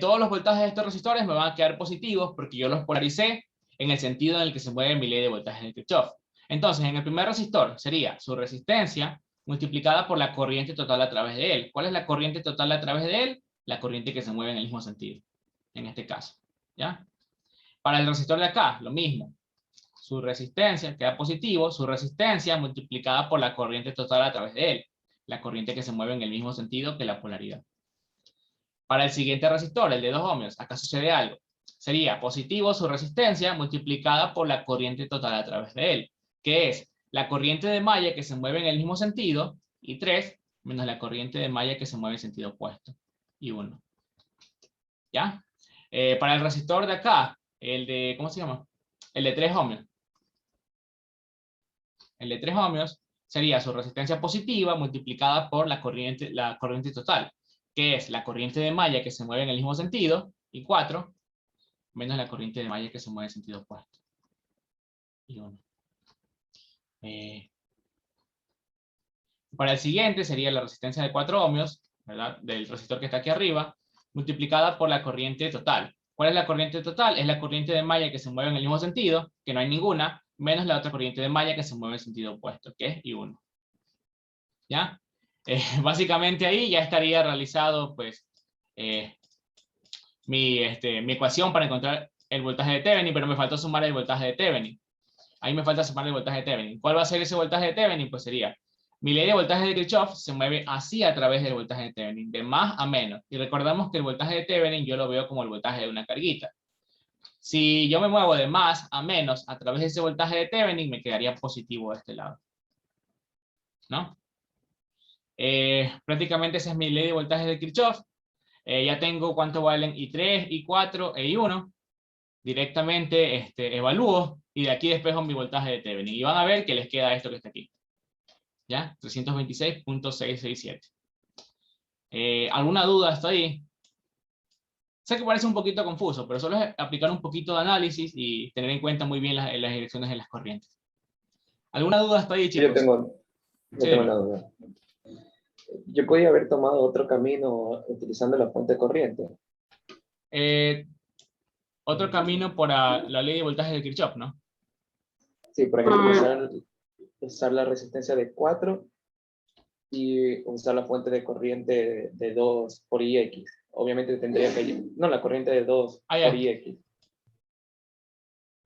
todos los voltajes de estos resistores me van a quedar positivos porque yo los polaricé en el sentido en el que se mueve mi ley de voltaje de Kirchhoff. Entonces, en el primer resistor sería su resistencia multiplicada por la corriente total a través de él. ¿Cuál es la corriente total a través de él? La corriente que se mueve en el mismo sentido, en este caso. ¿Ya? Para el resistor de acá, lo mismo. Su resistencia queda positivo, su resistencia multiplicada por la corriente total a través de él. La corriente que se mueve en el mismo sentido que la polaridad. Para el siguiente resistor, el de 2 ohmios, acá sucede algo. Sería positivo su resistencia multiplicada por la corriente total a través de él, que es la corriente de malla que se mueve en el mismo sentido, y 3, menos la corriente de malla que se mueve en sentido opuesto, y 1. ¿Ya? Para el resistor de acá, el de, ¿cómo se llama? El de 3 ohmios. El de 3 ohmios sería su resistencia positiva multiplicada por la corriente total, que es la corriente de malla que se mueve en el mismo sentido, y 4, menos la corriente de malla que se mueve en sentido opuesto, y 1. Para el siguiente sería la resistencia de 4 ohmios, ¿verdad? Del resistor que está aquí arriba, multiplicada por la corriente total. ¿Cuál es la corriente total? Es la corriente de malla que se mueve en el mismo sentido, que no hay ninguna, menos la otra corriente de malla que se mueve en sentido opuesto, que es I1. ¿Ya? Básicamente ahí ya estaría realizado, pues, mi ecuación para encontrar el voltaje de Thevenin, pero me faltó sumar el voltaje de Thevenin. Ahí me falta sumar el voltaje de Thevenin. ¿Cuál va a ser ese voltaje de Thevenin? Pues sería, mi ley de voltaje de Kirchhoff se mueve así a través del voltaje de Thevenin, de más a menos. Y recordamos que el voltaje de Thevenin yo lo veo como el voltaje de una carguita. Si yo me muevo de más a menos a través de ese voltaje de Thevenin, me quedaría positivo de este lado. ¿No? Prácticamente esa es mi ley de voltaje de Kirchhoff. Ya tengo cuánto valen I3, I4 e I1. Directamente evalúo y de aquí despejo mi voltaje de Thevenin. Y van a ver que les queda esto que está aquí. ¿Ya? 326.667. ¿Alguna duda hasta ahí? Sé que parece un poquito confuso, pero solo es aplicar un poquito de análisis y tener en cuenta muy bien las direcciones de las corrientes. ¿Alguna duda hasta ahí, chicos? Yo tengo una duda. Yo podía haber tomado otro camino utilizando la fuente de corriente. Otro camino para la ley de voltaje de Kirchhoff, ¿no? Sí, por ejemplo, usar la resistencia de 4 y usar la fuente de corriente de 2 por IX. Obviamente tendría que... No, la corriente de 2 por IX.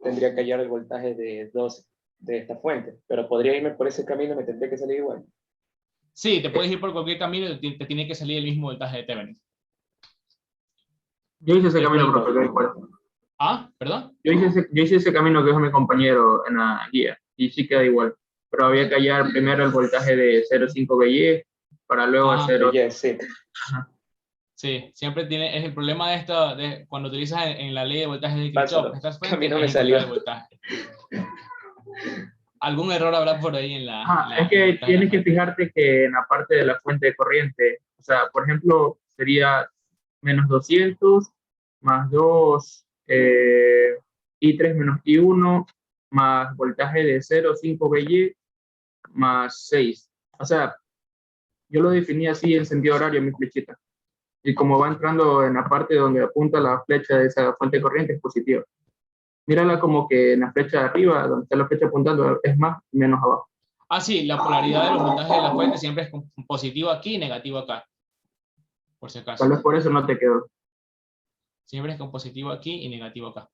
Tendría que hallar el voltaje de 2 de esta fuente. Pero podría irme por ese camino, me tendría que salir igual. Sí, te puedes ir por cualquier camino y te tiene que salir el mismo voltaje de Thevenin. Yo hice ese camino, profe, que igual. ¿Ah? ¿Perdón? Yo hice ese camino que dijo mi compañero en la guía, y sí queda igual. Pero había que hallar primero el voltaje de 0,5 BY, para luego hacer otro. Sí. Sí, siempre es el problema de esto, cuando utilizas en la ley de voltaje de Kirchhoff, a mí no me salió. El voltaje. Algún error habrá por ahí en la... es que tienes que fijarte que en la parte de la fuente de corriente, o sea, por ejemplo, sería menos 200 más 2 I3 menos I1 más voltaje de 0,5 BY más 6. O sea, yo lo definí así en sentido horario en mi flechita. Y como va entrando en la parte donde apunta la flecha de esa fuente de corriente es positiva. Mírala como que en la flecha de arriba, donde está la flecha apuntando, es más y menos abajo. Ah, sí, la polaridad de los voltajes de la fuente siempre es positivo aquí y negativo acá. Por si acaso. Tal vez por eso no te quedó. Siempre es con positivo aquí y negativo acá.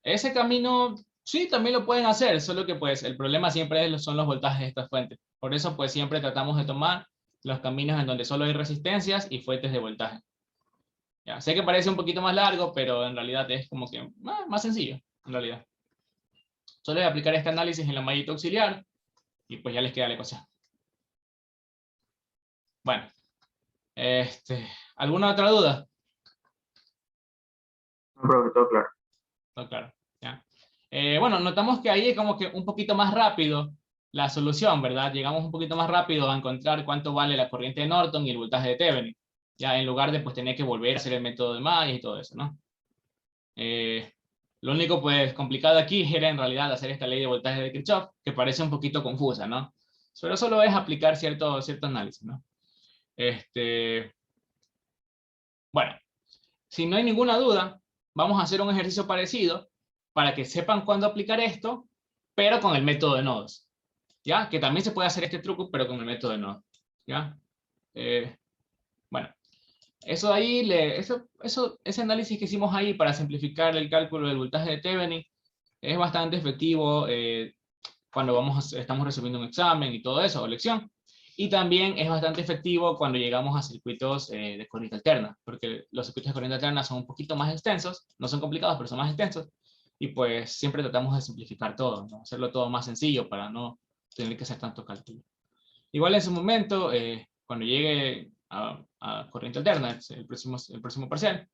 Ese camino, sí, también lo pueden hacer, solo que pues el problema siempre son los voltajes de estas fuentes. Por eso pues siempre tratamos de tomar los caminos en donde solo hay resistencias y fuentes de voltaje. Ya, sé que parece un poquito más largo, pero en realidad es como que más sencillo, en realidad. Solo es aplicar este análisis en la mallita auxiliar y pues ya les queda la ecuación. Bueno, ¿alguna otra duda? No, profe, todo claro. Todo claro, ya. Bueno, notamos que ahí es como que un poquito más rápido la solución, ¿verdad? Llegamos un poquito más rápido a encontrar cuánto vale la corriente de Norton y el voltaje de Thevenin, ya en lugar de pues tener que volver a hacer el método de Magee y todo eso, ¿no? Lo único pues complicado aquí era en realidad hacer esta ley de voltaje de Kirchhoff, que parece un poquito confusa, ¿no? Pero solo es aplicar cierto análisis, ¿no? Bueno, si no hay ninguna duda, vamos a hacer un ejercicio parecido para que sepan cuándo aplicar esto, pero con el método de nodos. ¿Ya? Que también se puede hacer este truco, pero con el método de nodos. ¿Ya? Bueno, eso de ahí, ese análisis que hicimos ahí para simplificar el cálculo del voltaje de Thevenin es bastante efectivo. cuando estamos resolviendo un examen y todo eso, o lección. Y también es bastante efectivo cuando llegamos a circuitos de corriente alterna, porque los circuitos de corriente alterna son un poquito más extensos, no son complicados, pero son más extensos, y pues siempre tratamos de simplificar todo, ¿no? Hacerlo todo más sencillo para no tener que hacer tanto cálculo. Igual en su momento, cuando llegue a corriente alterna, el próximo parcial,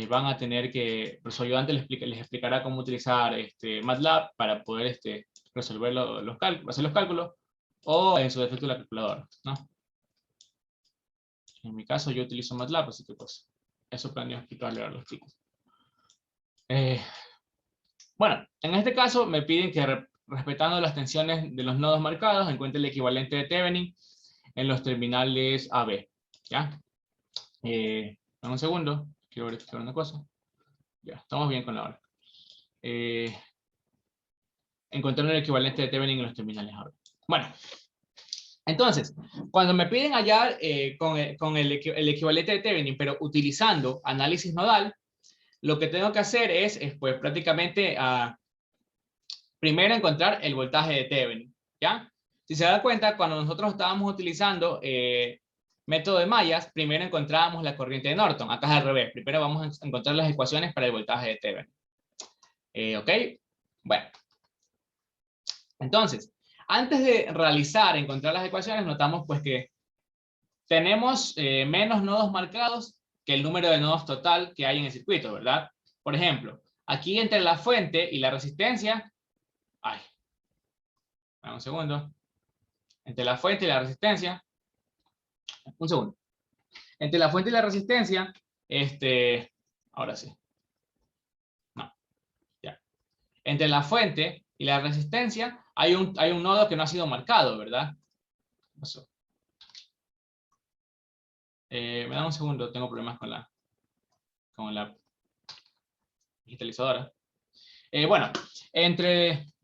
van a tener que, su ayudante les explicará cómo utilizar MATLAB para poder resolver los cálculos, hacer los cálculos, o en su defecto la calculadora, ¿no? En mi caso yo utilizo MATLAB, así que pues eso planeo explicarle a los chicos. Bueno, en este caso me piden que respetando las tensiones de los nodos marcados, encuentre el equivalente de Thevenin en los terminales AB, ¿ya? Dame un segundo, quiero verificar una cosa. Ya, estamos bien con la hora. Encontrar el equivalente de Thevenin en los terminales AB. Bueno, entonces, cuando me piden hallar con el equivalente de Thevenin, pero utilizando análisis nodal, lo que tengo que hacer es pues prácticamente primero encontrar el voltaje de Thevenin, ¿ya? Si se da cuenta, cuando nosotros estábamos utilizando método de mallas, primero encontrábamos la corriente de Norton. Acá es al revés. Primero vamos a encontrar las ecuaciones para el voltaje de Thevenin. ¿Ok? Bueno. Entonces, antes de encontrar las ecuaciones, notamos pues que tenemos menos nodos marcados que el número de nodos total que hay en el circuito, ¿verdad? Por ejemplo, aquí entre la fuente y la resistencia, un segundo. Entre la fuente y la resistencia, un segundo. Entre la fuente y la resistencia, ahora sí. No, ya. Entre la fuente y la resistencia hay un nodo que no ha sido marcado, ¿verdad? ¿Qué pasó? Me da un segundo, tengo problemas con la digitalizadora. Bueno,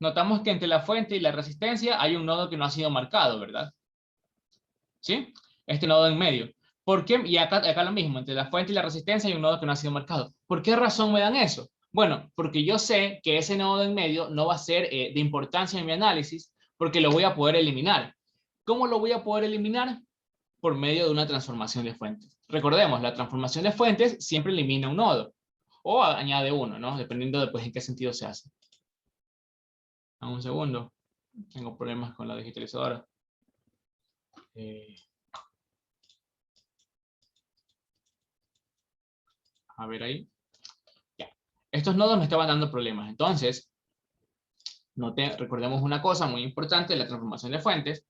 notamos que entre la fuente y la resistencia hay un nodo que no ha sido marcado, ¿verdad? ¿Sí? Este nodo en medio. ¿Por qué? Y acá lo mismo, entre la fuente y la resistencia hay un nodo que no ha sido marcado. ¿Por qué razón me dan eso? Bueno, porque yo sé que ese nodo en medio no va a ser de importancia en mi análisis, porque lo voy a poder eliminar. ¿Cómo lo voy a poder eliminar? Por medio de una transformación de fuentes. Recordemos, la transformación de fuentes siempre elimina un nodo, o añade uno, ¿no? Dependiendo de pues, en qué sentido se hace. Dame un segundo, tengo problemas con la digitalizadora. A ver ahí. Ya. Estos nodos me estaban dando problemas. Entonces, recordemos una cosa muy importante, la transformación de fuentes.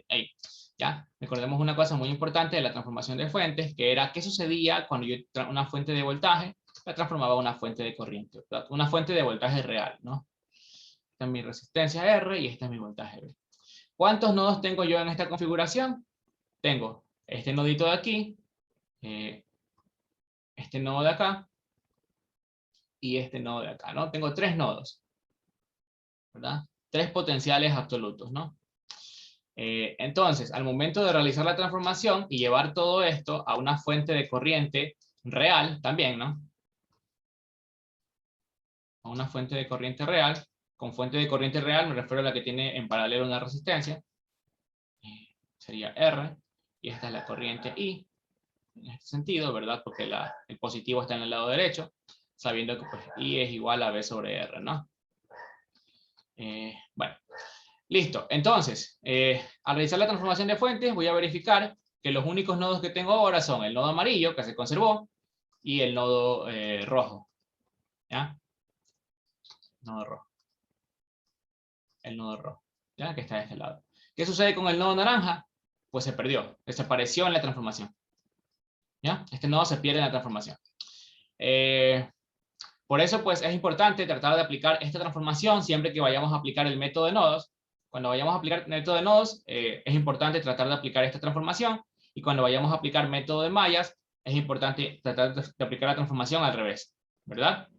Ahí. ¿Ya? Recordemos una cosa muy importante de la transformación de fuentes, que era qué sucedía cuando yo una fuente de voltaje la transformaba a una fuente de corriente, ¿verdad? Una fuente de voltaje real, ¿no? Esta es mi resistencia R y este es mi voltaje B. ¿Cuántos nodos tengo yo en esta configuración? Tengo este nodito de aquí, este nodo de acá, y este nodo de acá, ¿no? Tengo 3 nodos, ¿verdad? 3 potenciales absolutos, ¿no? Entonces, al momento de realizar la transformación y llevar todo esto a una fuente de corriente real, también, ¿no? A una fuente de corriente real. Con fuente de corriente real me refiero a la que tiene en paralelo una resistencia. Sería R. Y esta es la corriente I. En este sentido, ¿verdad? Porque el positivo está en el lado derecho. Sabiendo que pues, I es igual a B sobre R, ¿no? Bueno. Listo, entonces, al realizar la transformación de fuentes, voy a verificar que los únicos nodos que tengo ahora son el nodo amarillo, que se conservó, y el nodo rojo. ¿Ya? Nodo rojo. El nodo rojo, ¿ya? Que está de este lado. ¿Qué sucede con el nodo naranja? Pues se perdió, desapareció en la transformación. ¿Ya? Este nodo se pierde en la transformación. Por eso, pues, es importante tratar de aplicar esta transformación siempre que vayamos a aplicar el método de nodos. Cuando vayamos a aplicar método de nodos, es importante tratar de aplicar esta transformación, y cuando vayamos a aplicar método de mallas, es importante tratar de aplicar la transformación al revés, ¿verdad?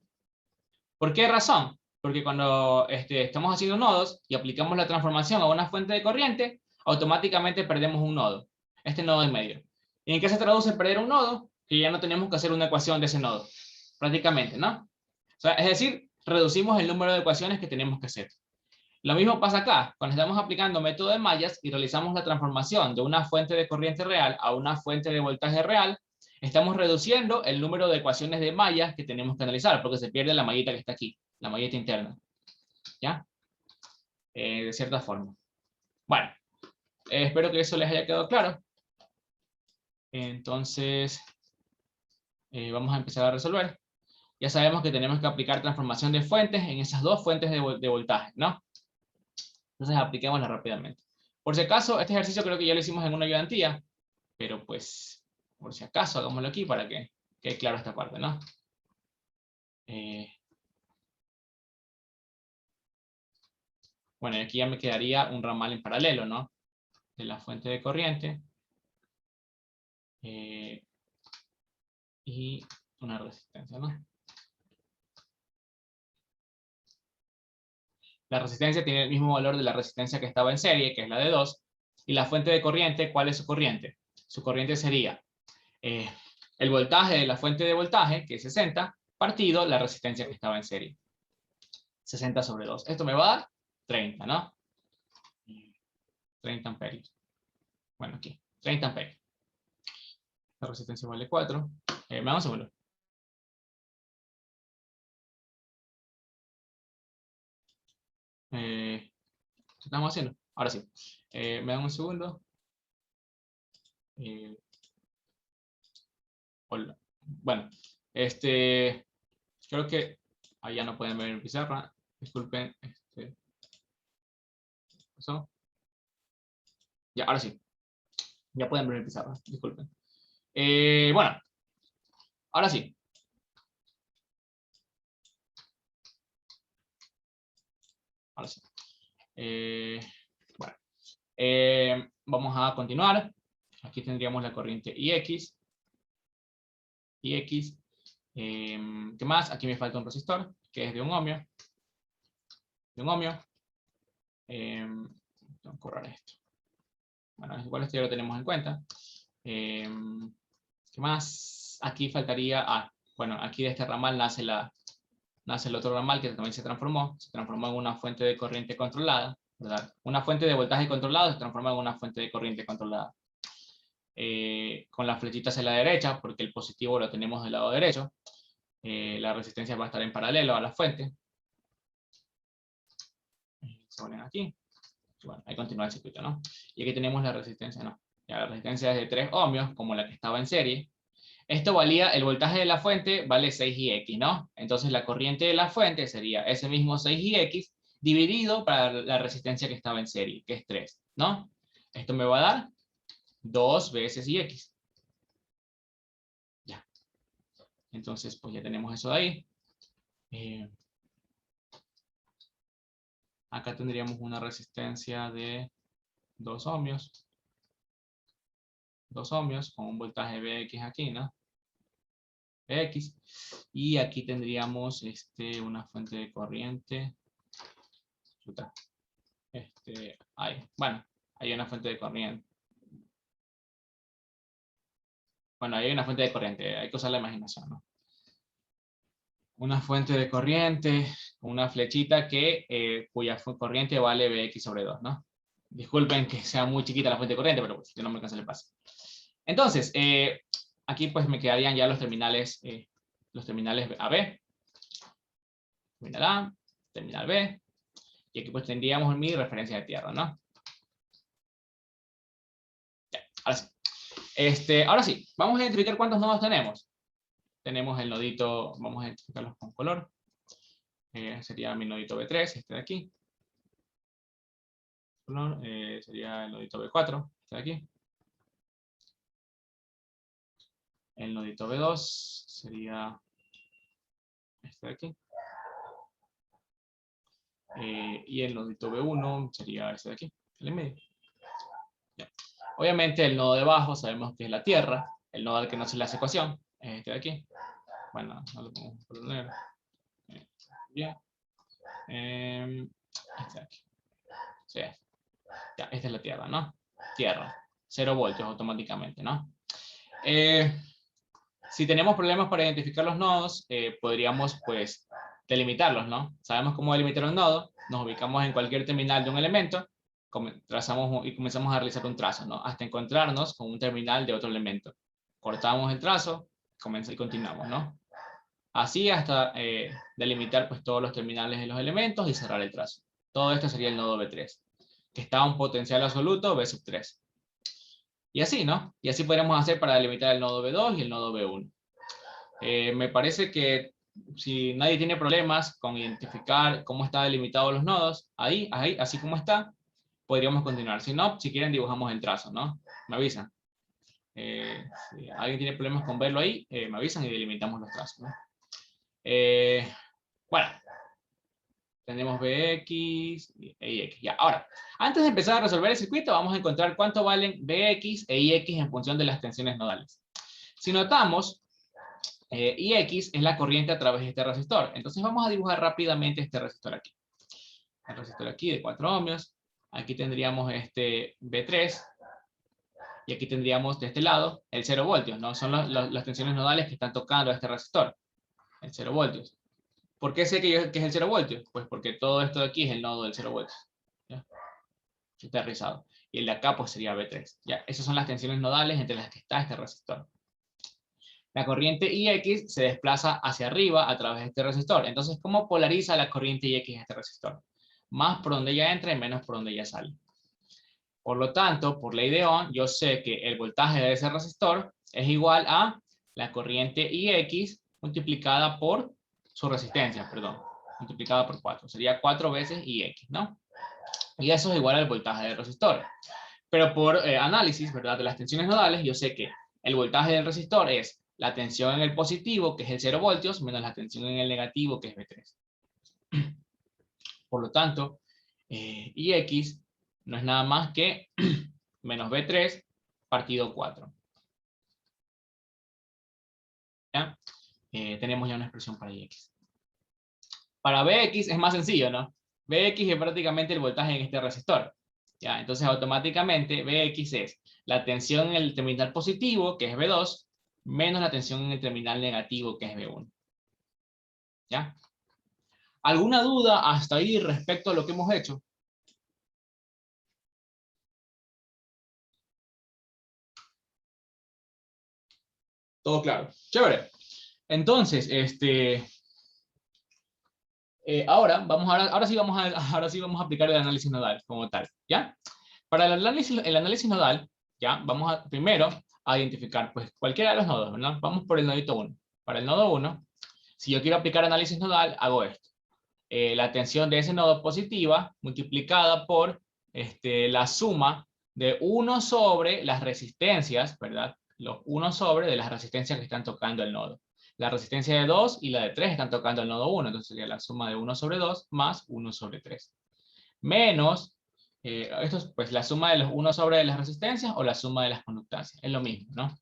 ¿Por qué razón? Porque cuando estamos haciendo nodos y aplicamos la transformación a una fuente de corriente, automáticamente perdemos un nodo, este nodo en medio. ¿Y en qué se traduce perder un nodo? Que ya no tenemos que hacer una ecuación de ese nodo, prácticamente, ¿no? O sea, es decir, reducimos el número de ecuaciones que tenemos que hacer. Lo mismo pasa acá, cuando estamos aplicando método de mallas y realizamos la transformación de una fuente de corriente real a una fuente de voltaje real, estamos reduciendo el número de ecuaciones de mallas que tenemos que analizar, porque se pierde la mallita que está aquí, la mallita interna. ¿Ya? De cierta forma. Bueno, espero que eso les haya quedado claro. Entonces, vamos a empezar a resolver. Ya sabemos que tenemos que aplicar transformación de fuentes en esas dos fuentes de voltaje, ¿no? Entonces apliquémosla rápidamente. Por si acaso, este ejercicio creo que ya lo hicimos en una ayudantía, pero pues, por si acaso, hagámoslo aquí para que quede claro esta parte, ¿no? Bueno, y aquí ya me quedaría un ramal en paralelo, ¿no? De la fuente de corriente. Y una resistencia, ¿no? La resistencia tiene el mismo valor de la resistencia que estaba en serie, que es la de 2. Y la fuente de corriente, ¿cuál es su corriente? Su corriente sería el voltaje de la fuente de voltaje, que es 60, partido la resistencia que estaba en serie. 60 sobre 2. Esto me va a dar 30, ¿no? 30 amperios. Bueno, aquí, 30 amperios. La resistencia vale 4. Me da un segundo. ¿Qué estamos haciendo? Ahora sí. Me dan un segundo. Hola. Bueno, creo que allá no pueden ver en pizarra. Disculpen. ¿Pasó? Ya, ahora sí. Ya pueden ver en pizarra. Disculpen. Bueno, ahora sí. Ahora sí. Bueno. Vamos a continuar. Aquí tendríamos la corriente IX. ¿Qué más? Aquí me falta un resistor, que es de 1 ohmio. De 1 ohmio. Tengo que borrar esto. Bueno, igual esto ya lo tenemos en cuenta. ¿Qué más? Aquí faltaría... bueno, aquí de este ramal nace el otro ramal que también se transformó en una fuente de corriente controlada, ¿verdad? Una fuente de voltaje controlado se transforma en una fuente de corriente controlada. Con las flechitas a la derecha, porque el positivo lo tenemos del lado derecho. La resistencia va a estar en paralelo a la fuente. Se ponen aquí. Bueno, ahí continúa el circuito, ¿no? Y aquí tenemos la resistencia, ¿no? Ya la resistencia es de 3 ohmios, como la que estaba en serie. Esto valía, el voltaje de la fuente vale 6Ix, ¿no? Entonces la corriente de la fuente sería ese mismo 6Ix dividido para la resistencia que estaba en serie, que es 3, ¿no? Esto me va a dar 2 veces Ix. Ya. Entonces, pues ya tenemos eso de ahí. Acá tendríamos una resistencia de 2 ohmios. 2 ohmios con un voltaje Vx aquí, ¿no? Vx. Y aquí tendríamos una fuente de corriente. Bueno, hay una fuente de corriente. Bueno, hay una fuente de corriente, hay que usar la imaginación, ¿no? Una fuente de corriente, una flechita cuya corriente vale Vx sobre 2, ¿no? Disculpen que sea muy chiquita la fuente de corriente, pero pues, si no me alcanza el paso. Entonces, aquí pues me quedarían ya los terminales AB. Terminal A, terminal B. Y aquí pues tendríamos mi referencia de tierra, ¿no? Ya, ahora sí. Vamos a identificar cuántos nodos tenemos. Tenemos el nodito, vamos a identificarlos con color. Sería mi nodito B3, este de aquí. Sería el nodito B4, este de aquí. El nodito B2 sería este de aquí. Y el nodito B1 sería este de aquí, el en medio. Ya. Obviamente el nodo de abajo sabemos que es la Tierra, el nodo al que no se le hace ecuación es este de aquí. Bueno, no lo pongo por negro. Bien. Este de aquí. Sí. Ya, esta es la Tierra, ¿no? Tierra. 0 voltios automáticamente, ¿no? Si tenemos problemas para identificar los nodos, podríamos, pues, delimitarlos, ¿no? Sabemos cómo delimitar un nodo, nos ubicamos en cualquier terminal de un elemento, trazamos y comenzamos a realizar un trazo, ¿no? Hasta encontrarnos con un terminal de otro elemento. Cortamos el trazo, y continuamos, ¿no? Así hasta delimitar pues todos los terminales de los elementos y cerrar el trazo. Todo esto sería el nodo B3, que está a un potencial absoluto B sub 3. Y así, ¿no? Y así podríamos hacer para delimitar el nodo B2 y el nodo B1. Me parece que si nadie tiene problemas con identificar cómo están delimitados los nodos, ahí, así como está, podríamos continuar. Si no, si quieren dibujamos el trazo, ¿no? Me avisan. Si alguien tiene problemas con verlo ahí, me avisan y delimitamos los trazos, ¿no? Bueno, tenemos Bx e Ix. Ya, ahora, antes de empezar a resolver el circuito, vamos a encontrar cuánto valen Bx e Ix en función de las tensiones nodales. Si notamos, Ix es la corriente a través de este resistor. Entonces vamos a dibujar rápidamente este resistor aquí. El resistor aquí de 4 ohmios. Aquí tendríamos este B3. Y aquí tendríamos de este lado el 0 voltios, ¿no? Son las tensiones nodales que están tocando a este resistor. El 0 voltios. ¿Por qué sé que es el 0 voltios? Pues porque todo esto de aquí es el nodo del 0 voltios. ¿Ya? Está rizado. Y el de acá pues sería B3. ¿Ya? Esas son las tensiones nodales entre las que está este resistor. La corriente Ix se desplaza hacia arriba a través de este resistor. Entonces, ¿cómo polariza la corriente Ix este resistor? Más por donde ella entra y menos por donde ella sale. Por lo tanto, por ley de Ohm, yo sé que el voltaje de ese resistor es igual a la corriente Ix multiplicada por su resistencia, perdón, multiplicada por 4. Sería 4 veces Ix, ¿no? Y eso es igual al voltaje del resistor. Pero por análisis, ¿verdad?, de las tensiones nodales, yo sé que el voltaje del resistor es la tensión en el positivo, que es el 0 voltios, menos la tensión en el negativo, que es B3. Por lo tanto, Ix no es nada más que menos B3 partido 4. ¿Ya? Tenemos ya una expresión para Ix. Para Bx es más sencillo, ¿no? Bx es prácticamente el voltaje en este resistor. ¿Ya? Entonces automáticamente Bx es la tensión en el terminal positivo, que es B2, menos la tensión en el terminal negativo, que es B1. ¿Ya? ¿Alguna duda hasta ahí respecto a lo que hemos hecho? Todo claro. Chévere. Entonces, ahora sí vamos a aplicar el análisis nodal como tal, ¿ya? Para el análisis nodal, ¿ya? Vamos a primero a identificar pues cualquiera de los nodos, ¿verdad? Vamos por el nodito 1. Para el nodo 1, si yo quiero aplicar análisis nodal, hago esto. La tensión de ese nodo positiva multiplicada por la suma de 1 sobre las resistencias, ¿verdad? Los 1 sobre de las resistencias que están tocando el nodo. La resistencia de 2 y la de 3 están tocando el nodo 1, entonces sería la suma de 1 sobre 2 más 1 sobre 3. Menos, esto es pues la suma de los 1 sobre las resistencias o la suma de las conductancias, es lo mismo, ¿no?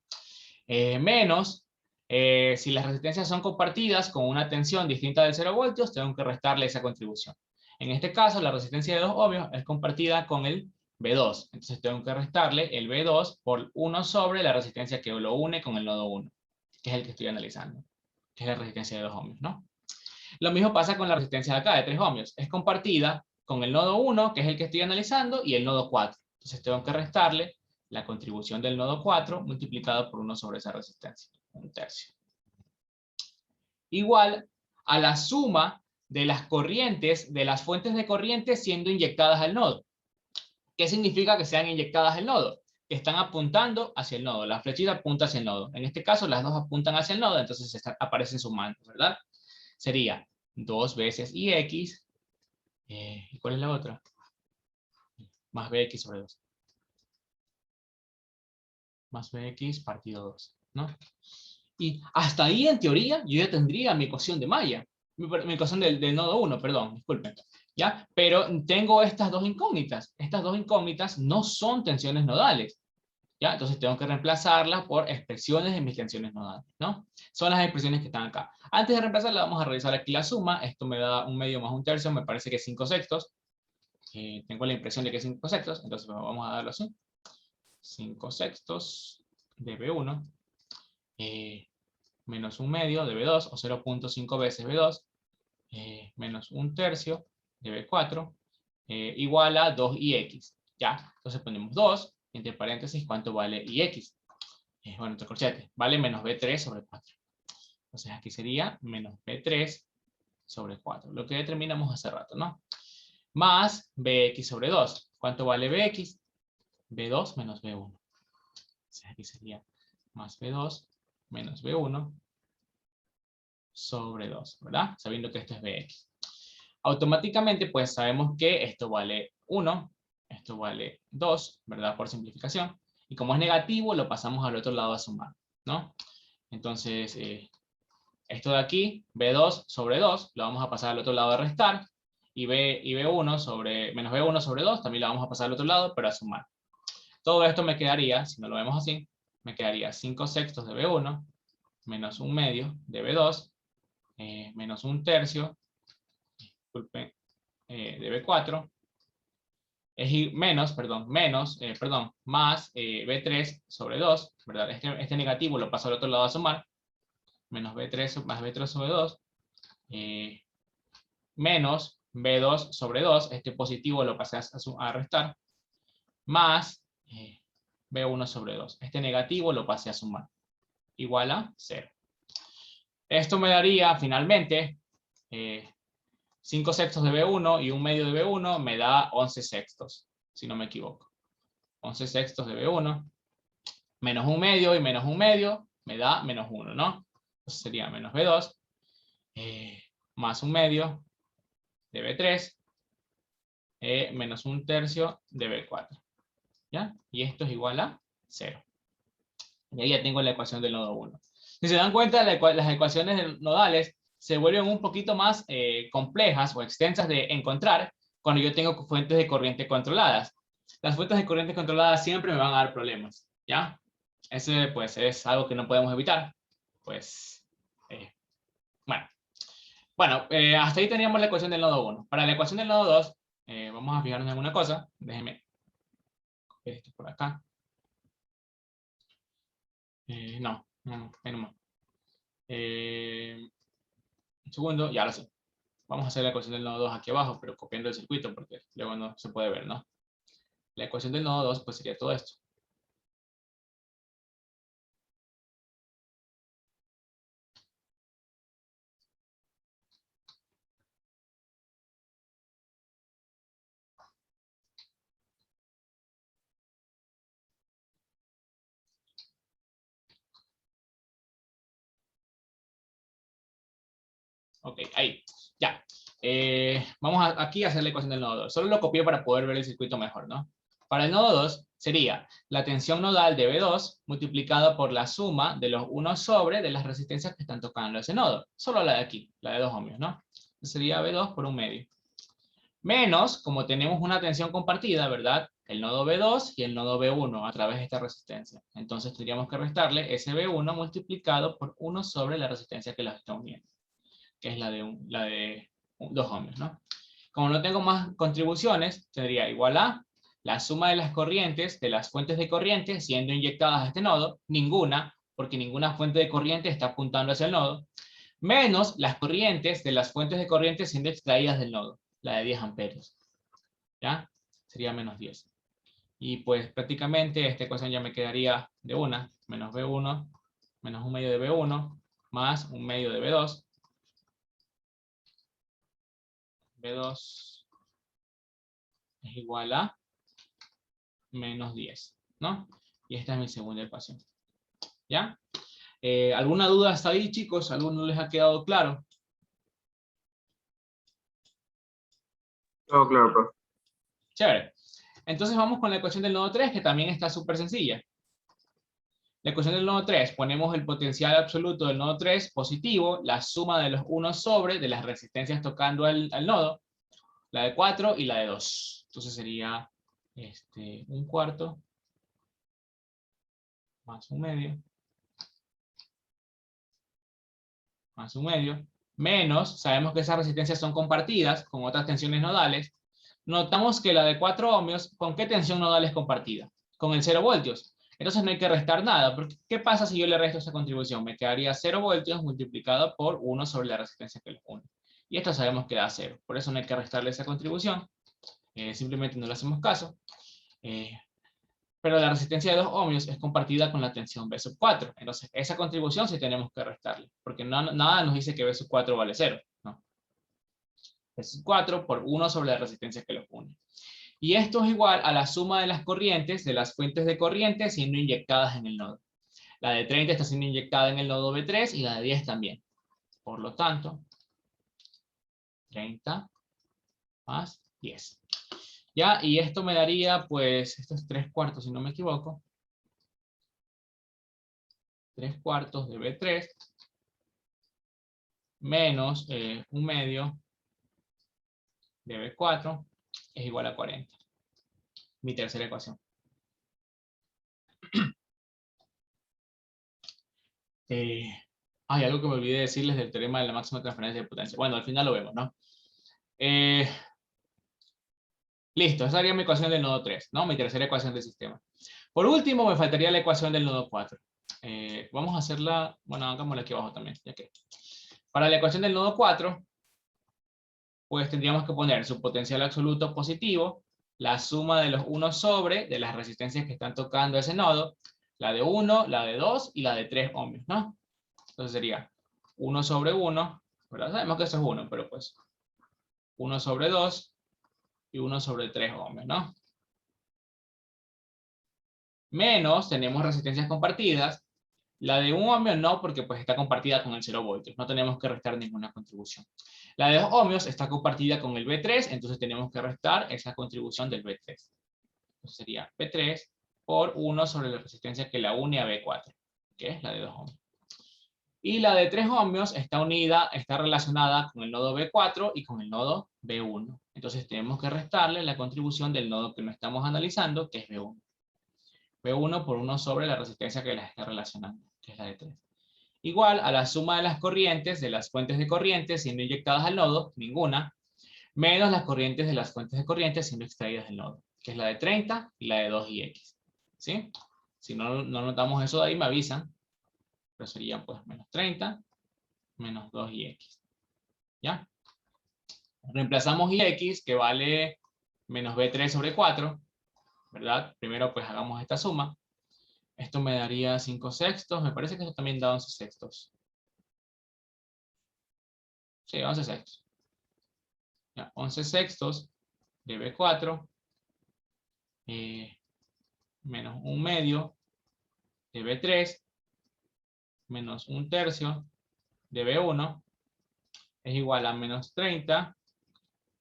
Menos, si las resistencias son compartidas con una tensión distinta del 0 voltios, tengo que restarle esa contribución. En este caso, la resistencia de 2 ohmios es compartida con el B2, entonces tengo que restarle el B2 por 1 sobre la resistencia que lo une con el nodo 1, que es el que estoy analizando, que es la resistencia de 2 ohmios, ¿no? Lo mismo pasa con la resistencia de acá, de 3 ohmios. Es compartida con el nodo 1, que es el que estoy analizando, y el nodo 4. Entonces tengo que restarle la contribución del nodo 4 multiplicado por 1 sobre esa resistencia, 1/3. Igual a la suma de las corrientes, de las fuentes de corriente siendo inyectadas al nodo. ¿Qué significa que sean inyectadas al nodo? Que están apuntando hacia el nodo. La flechita apunta hacia el nodo. En este caso, las dos apuntan hacia el nodo, entonces aparecen sumando, ¿verdad? Sería 2 veces Ix. ¿Y cuál es la otra? Más Bx sobre 2. Más Bx partido 2, ¿no? Y hasta ahí, en teoría, yo ya tendría mi ecuación de malla. Mi ecuación del nodo 1, perdón, disculpen. ¿Ya? Pero tengo estas dos incógnitas. Estas dos incógnitas no son tensiones nodales. ¿Ya? Entonces tengo que reemplazarlas por expresiones de mis tensiones nodales, ¿no? Son las expresiones que están acá. Antes de reemplazarlas, vamos a realizar aquí la suma. Esto me da 1/2 más 1/3, me parece que es 5/6. Tengo la impresión de que es 5/6, entonces vamos a darlo así. 5/6 de B1 menos 1/2 de B2, o 0.5 veces B2, menos 1/3 de B4 igual a 2IX. ¿Ya? Entonces ponemos 2, entre paréntesis, ¿cuánto vale IX? Bueno, entre corchetes, vale menos B3 sobre 4. Entonces aquí sería menos B3 sobre 4, lo que determinamos hace rato, ¿no? Más BX sobre 2. ¿Cuánto vale BX? B2 menos B1. Entonces aquí sería más B2 menos B1 sobre 2, ¿verdad? Sabiendo que esto es BX. Automáticamente, pues sabemos que esto vale 1, esto vale 2, ¿verdad? Por simplificación. Y como es negativo, lo pasamos al otro lado a sumar, ¿no? Entonces, esto de aquí, B2 sobre 2, lo vamos a pasar al otro lado a restar. Y B1 sobre, menos B1 sobre 2, también lo vamos a pasar al otro lado, pero a sumar. Todo esto me quedaría, si no lo vemos así, me quedaría 5/6 de B1, menos 1/2 de B2, menos 1/3, disculpen, de B4, más B3 sobre 2, ¿verdad? Este negativo lo paso al otro lado a sumar, menos B3 más B3 sobre 2, menos B2 sobre 2, este positivo lo pasé a restar, más B1 sobre 2. Este negativo lo pasé a sumar, igual a 0. Esto me daría finalmente 5/6 de B1 y 1/2 de B1 me da 11/6, si no me equivoco. 11/6 de B1, menos 1/2 y menos 1/2 me da menos 1, ¿no? Entonces sería menos B2 más 1/2 de B3 menos 1/3 de B4. ¿Ya? Y esto es igual a 0. Y ahí ya tengo la ecuación del nodo 1. Si se dan cuenta, las ecuaciones nodales se vuelven un poquito más complejas o extensas de encontrar cuando yo tengo fuentes de corriente controladas. Las fuentes de corriente controladas siempre me van a dar problemas, ¿ya? Ese pues es algo que no podemos evitar. Pues, bueno, hasta ahí teníamos la ecuación del nodo 1. Para la ecuación del nodo 2, vamos a fijarnos en alguna cosa. Déjenme copiar esto por acá. No, ahí nomás. Un segundo, y ahora sí. Vamos a hacer la ecuación del nodo 2 aquí abajo, pero copiando el circuito porque luego no se puede ver, ¿no? La ecuación del nodo 2 pues sería todo esto. Ok, ahí, ya. Vamos aquí a hacer la ecuación del nodo 2. Solo lo copié para poder ver el circuito mejor, ¿no? Para el nodo 2 sería la tensión nodal de B2 multiplicada por la suma de los 1 sobre de las resistencias que están tocando ese nodo. Solo la de aquí, la de 2 ohmios, ¿no? Sería B2 por 1/2. Menos, como tenemos una tensión compartida, ¿verdad? El nodo B2 y el nodo B1 a través de esta resistencia. Entonces tendríamos que restarle ese B1 multiplicado por 1 sobre la resistencia que las está uniendo, que es la de 2 ohmios, ¿no? Como no tengo más contribuciones, sería igual a la suma de las corrientes de las fuentes de corriente siendo inyectadas a este nodo, ninguna, porque ninguna fuente de corriente está apuntando hacia el nodo, menos las corrientes de las fuentes de corriente siendo extraídas del nodo, la de 10 amperios. ¿Ya? Sería menos 10. Y pues prácticamente esta ecuación ya me quedaría de una, menos B1, menos 1/2 de B1, más 1/2 de B2. B2 es igual a menos 10, ¿no? Y esta es mi segunda ecuación. ¿Ya? ¿Alguna duda hasta ahí, chicos? ¿Alguno les ha quedado claro? Todo claro, profe. Chévere. Entonces vamos con la ecuación del nodo 3, que también está súper sencilla. La ecuación del nodo 3, ponemos el potencial absoluto del nodo 3 positivo, la suma de los 1 sobre de las resistencias tocando al nodo, la de 4 y la de 2. Entonces sería 1/4 más 1/2 más 1/2 menos, sabemos que esas resistencias son compartidas con otras tensiones nodales. Notamos que la de 4 ohmios, ¿con qué tensión nodal es compartida? Con el 0 voltios. Entonces no hay que restar nada, porque ¿qué pasa si yo le resto esa contribución? Me quedaría 0 voltios multiplicado por 1 sobre la resistencia que los une. Y esto sabemos que da 0. Por eso no hay que restarle esa contribución. Simplemente no le hacemos caso. Pero la resistencia de 2 ohmios es compartida con la tensión B sub 4. Entonces, esa contribución sí tenemos que restarle. Porque nada nos dice que B sub 4 vale 0. ¿No? B sub 4 por 1 sobre la resistencia que los une. Y esto es igual a la suma de las corrientes de las fuentes de corriente siendo inyectadas en el nodo. La de 30 está siendo inyectada en el nodo B3 y la de 10 también. Por lo tanto, 30 más 10. ¿Ya? Y esto me daría, pues, esto es 3/4 si no me equivoco. 3/4 de B3 menos 1/2 de B4 es igual a 40. Mi tercera ecuación. Hay algo que me olvidé decirles del teorema de la máxima transferencia de potencia. Bueno, al final lo vemos, ¿no? Listo, esa sería mi ecuación del nodo 3, ¿no? Mi tercera ecuación del sistema. Por último, me faltaría la ecuación del nodo 4. Vamos a hacerla, bueno, hagámosla aquí abajo también, ya que. Para la ecuación del nodo 4, pues tendríamos que poner su potencial absoluto positivo, la suma de los 1 sobre de las resistencias que están tocando ese nodo, la de 1, la de 2 y la de 3 ohmios, ¿no? Entonces sería 1 sobre 1, ¿verdad? Sabemos que eso es 1, pero pues 1 sobre 2 y 1 sobre 3 ohmios, ¿no? Menos, tenemos resistencias compartidas, la de 1 ohmio no, porque pues está compartida con el 0 voltios, no tenemos que restar ninguna contribución. La de 2 ohmios está compartida con el B3, entonces tenemos que restar esa contribución del B3. Entonces sería B3 por 1 sobre la resistencia que la une a B4, que es la de 2 ohmios. Y la de 3 ohmios está relacionada con el nodo B4 y con el nodo B1. Entonces tenemos que restarle la contribución del nodo que no estamos analizando, que es B1. B1 por 1 sobre la resistencia que las está relacionando, que es la de 3. Igual a la suma de las corrientes de las fuentes de corriente siendo inyectadas al nodo, ninguna, menos las corrientes de las fuentes de corriente siendo extraídas del nodo, que es la de 30 y la de 2 y X. ¿Sí? Si no notamos eso de ahí, me avisan. Pero sería pues menos 30, menos 2 y X. ¿Ya? Reemplazamos y X, que vale menos B3 sobre 4, ¿verdad? Primero pues hagamos esta suma. Esto me daría 5 sextos, me parece que esto también da 11 sextos. Sí, 11 sextos. Ya, 11 sextos de B4 menos 1/2 de B3 menos 1/3 de B1 es igual a menos 30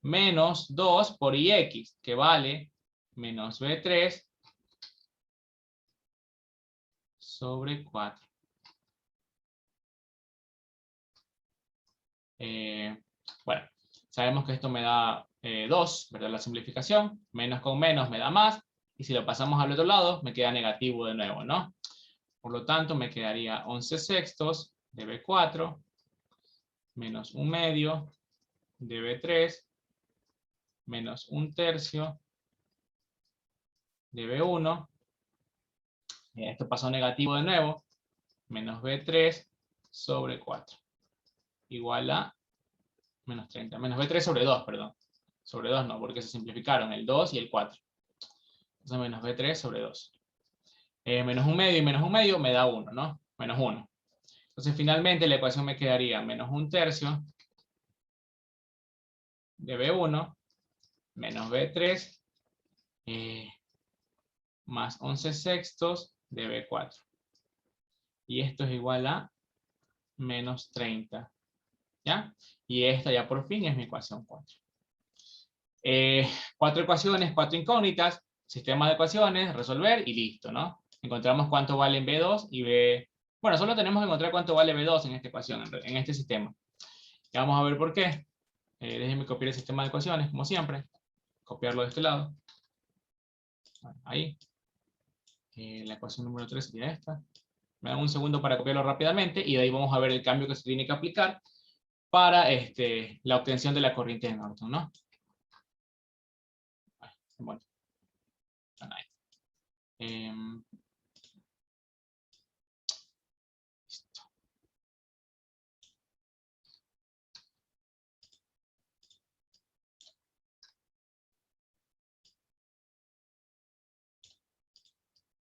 menos 2 por IX, que vale menos B3 sobre 4. Bueno, sabemos que esto me da 2, ¿verdad? La simplificación, menos con menos me da más, y si lo pasamos al otro lado, me queda negativo de nuevo, ¿no? Por lo tanto, me quedaría 11 sextos de B4 menos 1/2 de B3 menos 1/3 de B1. Esto pasó negativo de nuevo, menos B3 sobre 4. Igual a menos 30. Menos B3 sobre 2, perdón. Sobre 2 no, porque se simplificaron el 2 y el 4. Entonces menos B3 sobre 2. Menos 1/2 y menos 1/2 me da 1, ¿no? Menos 1. Entonces finalmente la ecuación me quedaría menos 1/3 de B1 menos B3 más 11 sextos de B4. Y esto es igual a menos 30. ¿Ya? Y esta ya por fin es mi ecuación 4. 4 ecuaciones, 4 incógnitas, sistema de ecuaciones, resolver y listo, ¿no? Encontramos cuánto vale en B2 y B... Bueno, solo tenemos que encontrar cuánto vale B2 en esta ecuación, en este sistema. Y vamos a ver por qué. Déjenme copiar el sistema de ecuaciones, como siempre. Copiarlo de este lado. Ahí. La ecuación número 3 sería esta. Me dan un segundo para copiarlo rápidamente y de ahí vamos a ver el cambio que se tiene que aplicar para la obtención de la corriente de Norton, ¿no? Bueno.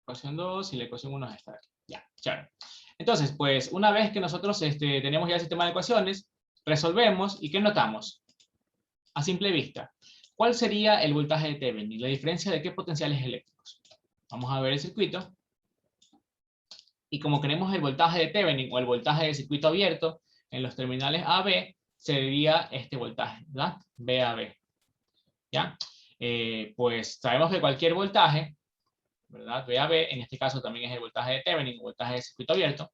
ecuación 2 y la ecuación 1 es esta de aquí. Ya, chévere. Entonces, pues, una vez que nosotros tenemos ya el sistema de ecuaciones, resolvemos, ¿y qué notamos? A simple vista, ¿cuál sería el voltaje de Thevenin? La diferencia de qué potenciales eléctricos. Vamos a ver el circuito. Y como queremos el voltaje de Thevenin o el voltaje de circuito abierto en los terminales AB, sería este voltaje, ¿verdad? VAB. ¿Ya? Pues sabemos que cualquier voltaje, ¿verdad? VAB, en este caso también es el voltaje de Thevenin, voltaje de circuito abierto,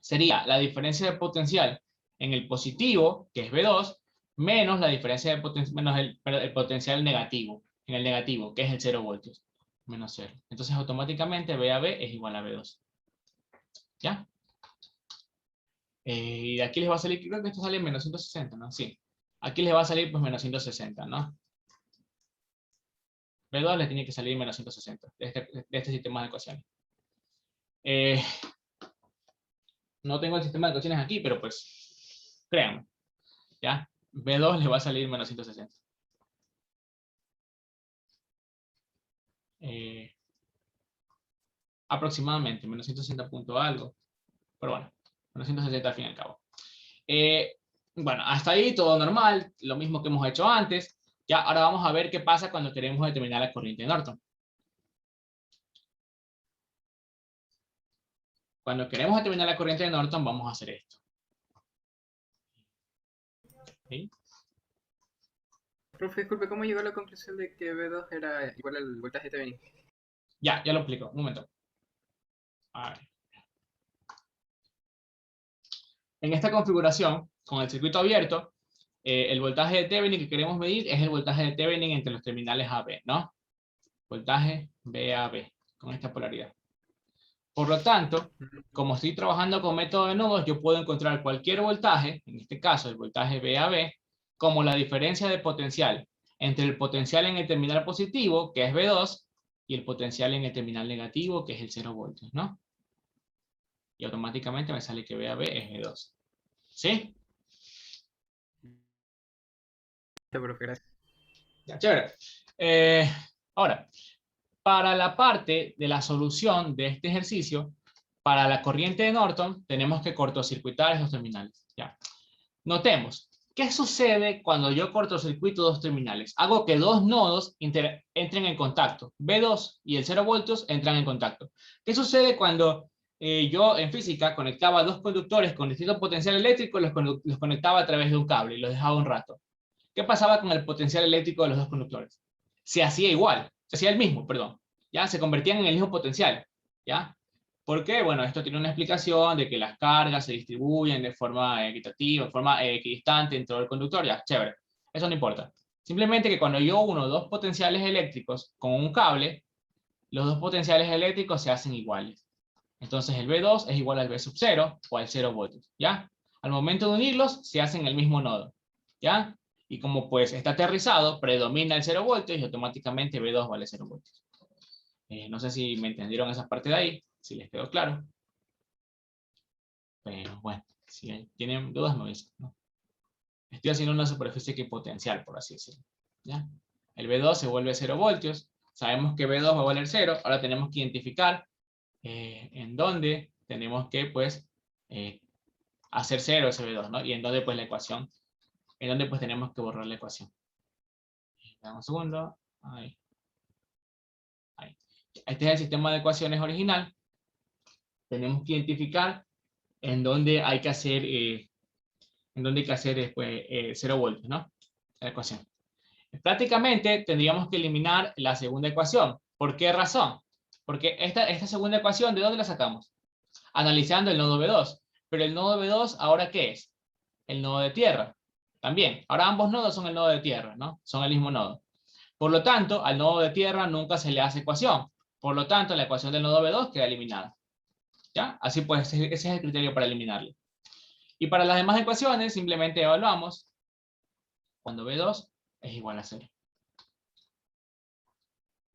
sería la diferencia de potencial en el positivo, que es V2, menos la diferencia de menos el potencial negativo, en el negativo, que es el 0 voltios, menos 0. Entonces automáticamente VAB es igual a V2. ¿Ya? Y de aquí les va a salir, creo que esto sale en menos 160, ¿no? Sí. Aquí les va a salir pues menos 160, ¿no? V2 le tiene que salir menos 160 de este sistema de ecuaciones. No tengo el sistema de ecuaciones aquí, pero pues, créanme, ¿ya? V2 le va a salir menos 160. Aproximadamente, menos 160 punto algo. Pero bueno, menos 160 al fin y al cabo. Bueno, hasta ahí todo normal, lo mismo que hemos hecho antes. Ya, ahora vamos a ver qué pasa cuando queremos determinar la corriente de Norton. Cuando queremos determinar la corriente de Norton, vamos a hacer esto. ¿Sí? Profe, disculpe, ¿cómo llegó a la conclusión de que V2 era igual al voltaje de Thevenin? Ya lo explico. Un momento. A ver. En esta configuración, con el circuito abierto, el voltaje de Thevenin que queremos medir es el voltaje de Thevenin entre los terminales AB, ¿no? Voltaje VAB, con esta polaridad. Por lo tanto, como estoy trabajando con método de nodos, yo puedo encontrar cualquier voltaje, en este caso el voltaje VAB, como la diferencia de potencial entre el potencial en el terminal positivo, que es V2, y el potencial en el terminal negativo, que es el 0 voltios, ¿no? Y automáticamente me sale que VAB es V2. ¿Sí? Profe, gracias. Ya, chévere. Ahora, para la parte de la solución de este ejercicio, para la corriente de Norton, tenemos que cortocircuitar esos terminales. Ya. Notemos, ¿qué sucede cuando yo cortocircuito dos terminales? Hago que dos nodos entren en contacto. V2 y el 0 voltios entran en contacto. ¿Qué sucede cuando yo en física conectaba dos conductores con distinto potencial eléctrico, los conectaba a través de un cable y los dejaba un rato? ¿Qué pasaba con el potencial eléctrico de los dos conductores? Se hacía igual, se hacía el mismo, perdón. ¿Ya? Se convertían en el mismo potencial. ¿Ya? ¿Por qué? Bueno, esto tiene una explicación de que las cargas se distribuyen de forma equitativa, de forma equidistante en todo el conductor. Ya, chévere. Eso no importa. Simplemente que cuando yo uno dos potenciales eléctricos con un cable, los dos potenciales eléctricos se hacen iguales. Entonces el V2 es igual al V sub 0 o al 0 voltios. ¿Ya? Al momento de unirlos, se hacen el mismo nodo. ¿Ya? Y como pues está aterrizado, predomina el 0 voltios y automáticamente V2 vale 0 voltios. No sé si me entendieron esa parte de ahí, si les quedó claro. Pero bueno, si tienen dudas me dicen, ¿no? Estoy haciendo una superficie equipotencial, por así decirlo. ¿Ya? El V2 se vuelve 0 voltios. Sabemos que V2 va a valer 0. Ahora tenemos que identificar en dónde tenemos que pues hacer 0 ese V2, ¿no? Y en dónde pues la ecuación, en dónde pues tenemos que borrar la ecuación. Dame un segundo. Ahí. Ahí. Este es el sistema de ecuaciones original. Tenemos que identificar en dónde hay que hacer, después 0 voltios, ¿no? La ecuación. Prácticamente tendríamos que eliminar la segunda ecuación. ¿Por qué razón? Porque esta segunda ecuación, ¿de dónde la sacamos? Analizando el nodo V2. Pero el nodo V2, ¿ahora qué es? El nodo de tierra. También. Ahora ambos nodos son el nodo de tierra, ¿no? Son el mismo nodo. Por lo tanto, al nodo de tierra nunca se le hace ecuación. Por lo tanto, la ecuación del nodo V2 queda eliminada. ¿Ya? Así pues, ese es el criterio para eliminarlo. Y para las demás ecuaciones, simplemente evaluamos cuando V2 es igual a 0.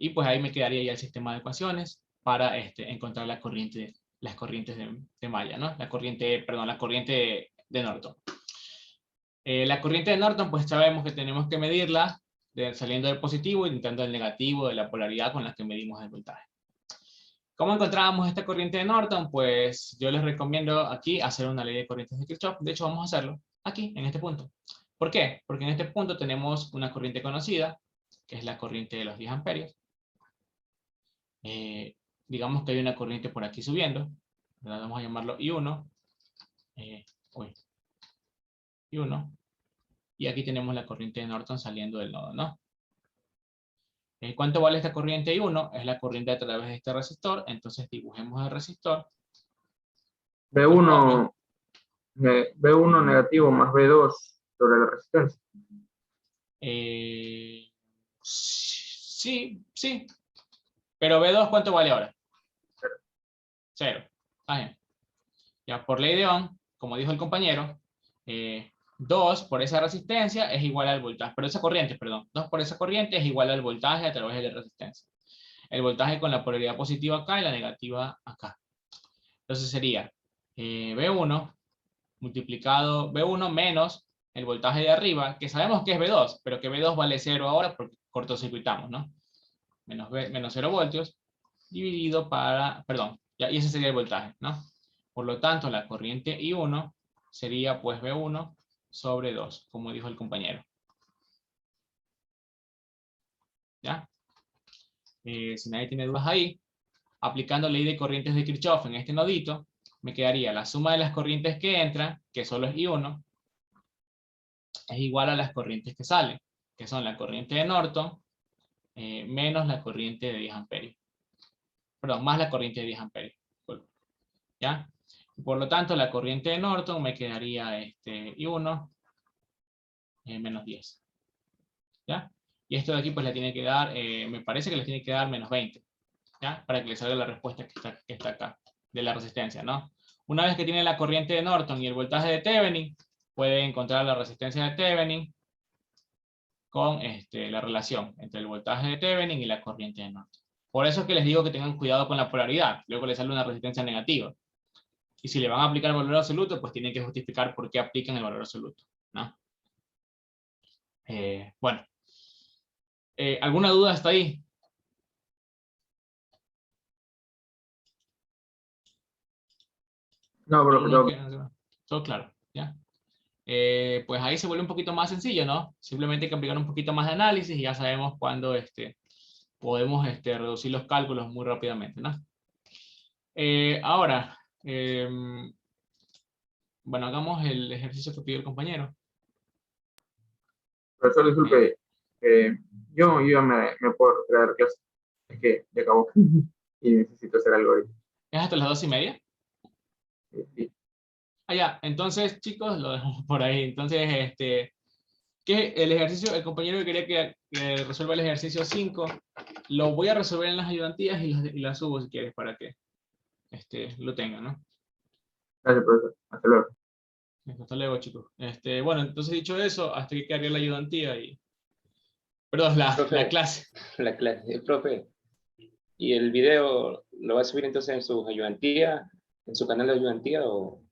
Y pues ahí me quedaría ya el sistema de ecuaciones para encontrar las corrientes de malla, ¿no? La corriente de Norton. La corriente de Norton, pues sabemos que tenemos que medirla saliendo del positivo y entrando del negativo de la polaridad con la que medimos el voltaje. ¿Cómo encontrábamos esta corriente de Norton? Pues yo les recomiendo aquí hacer una ley de corrientes de Kirchhoff. De hecho, vamos a hacerlo aquí, en este punto. ¿Por qué? Porque en este punto tenemos una corriente conocida, que es la corriente de los 10 amperios. Digamos que hay una corriente por aquí subiendo, ¿verdad? Vamos a llamarlo I1. I1. Y aquí tenemos la corriente de Norton saliendo del nodo, ¿no? ¿Cuánto vale esta corriente I1? Es la corriente a través de este resistor. Entonces dibujemos el resistor. B1 negativo más B2 sobre la resistencia. Sí. Pero B2, ¿cuánto vale ahora? 0. Está bien. Ya por ley de Ohm, como dijo el compañero, 2 por esa resistencia es igual al voltaje, pero esa corriente, perdón, 2 por esa corriente es igual al voltaje a través de la resistencia. El voltaje con la polaridad positiva acá y la negativa acá. Entonces sería B1 multiplicado B1 menos el voltaje de arriba, que sabemos que es B2, pero que B2 vale 0 ahora porque cortocircuitamos, ¿no? Menos 0 voltios, dividido para, perdón, ya, y ese sería el voltaje, ¿no? Por lo tanto, la corriente I1 sería pues B1 sobre 2, como dijo el compañero. ¿Ya? Si nadie tiene dudas ahí, aplicando ley de corrientes de Kirchhoff en este nodito, me quedaría la suma de las corrientes que entran, que solo es I1, es igual a las corrientes que salen, que son la corriente de Norton, menos la corriente de 10 amperios. Perdón, más la corriente de 10 amperios. ¿Ya? Por lo tanto, la corriente de Norton me quedaría I1 menos 10. ¿Ya? Y esto de aquí pues le tiene que dar, me parece que le tiene que dar menos 20. ¿Ya? Para que le salga la respuesta que está acá, de la resistencia, ¿no? Una vez que tiene la corriente de Norton y el voltaje de Thevenin, puede encontrar la resistencia de Thevenin con la relación entre el voltaje de Thevenin y la corriente de Norton. Por eso es que les digo que tengan cuidado con la polaridad. Luego les sale una resistencia negativa. Y si le van a aplicar el valor absoluto, pues tienen que justificar por qué aplican el valor absoluto, ¿no? Bueno. ¿Alguna duda hasta ahí? No, pero todo claro, ¿ya? Pues ahí se vuelve un poquito más sencillo, ¿no? Simplemente hay que aplicar un poquito más de análisis y ya sabemos cuándo podemos reducir los cálculos muy rápidamente, ¿no? Ahora, bueno, hagamos el ejercicio que pidió el compañero. Profesor, disculpe, yo ya me puedo retirar de clase. Es que ya acabó y necesito hacer algo ahorita. ¿Es hasta las 2:30? Sí. Ah, ya. Entonces, chicos, lo dejamos por ahí. Entonces, que el ejercicio, el compañero que quería que resuelva el ejercicio 5, lo voy a resolver en las ayudantías y las subo si quieres para que lo tengan, ¿no? Gracias, profesor. Hasta luego. Hasta luego, chicos. Bueno, entonces dicho eso, hasta que quedaría la ayudantía y... Perdón, la clase. La clase. Profe, ¿y el video lo va a subir entonces en su ayudantía, en su canal de ayudantía o...?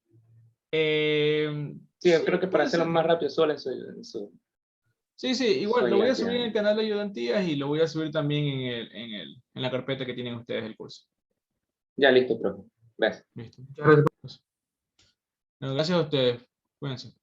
Sí, yo creo que para hacerlo más rápido solo en su Sí, igual lo voy a subir en el canal de ayudantías y lo voy a subir también en la carpeta que tienen ustedes del curso. Ya, listo, profe. Gracias. Listo. Muchas gracias. Bueno, gracias a ustedes. Cuídense.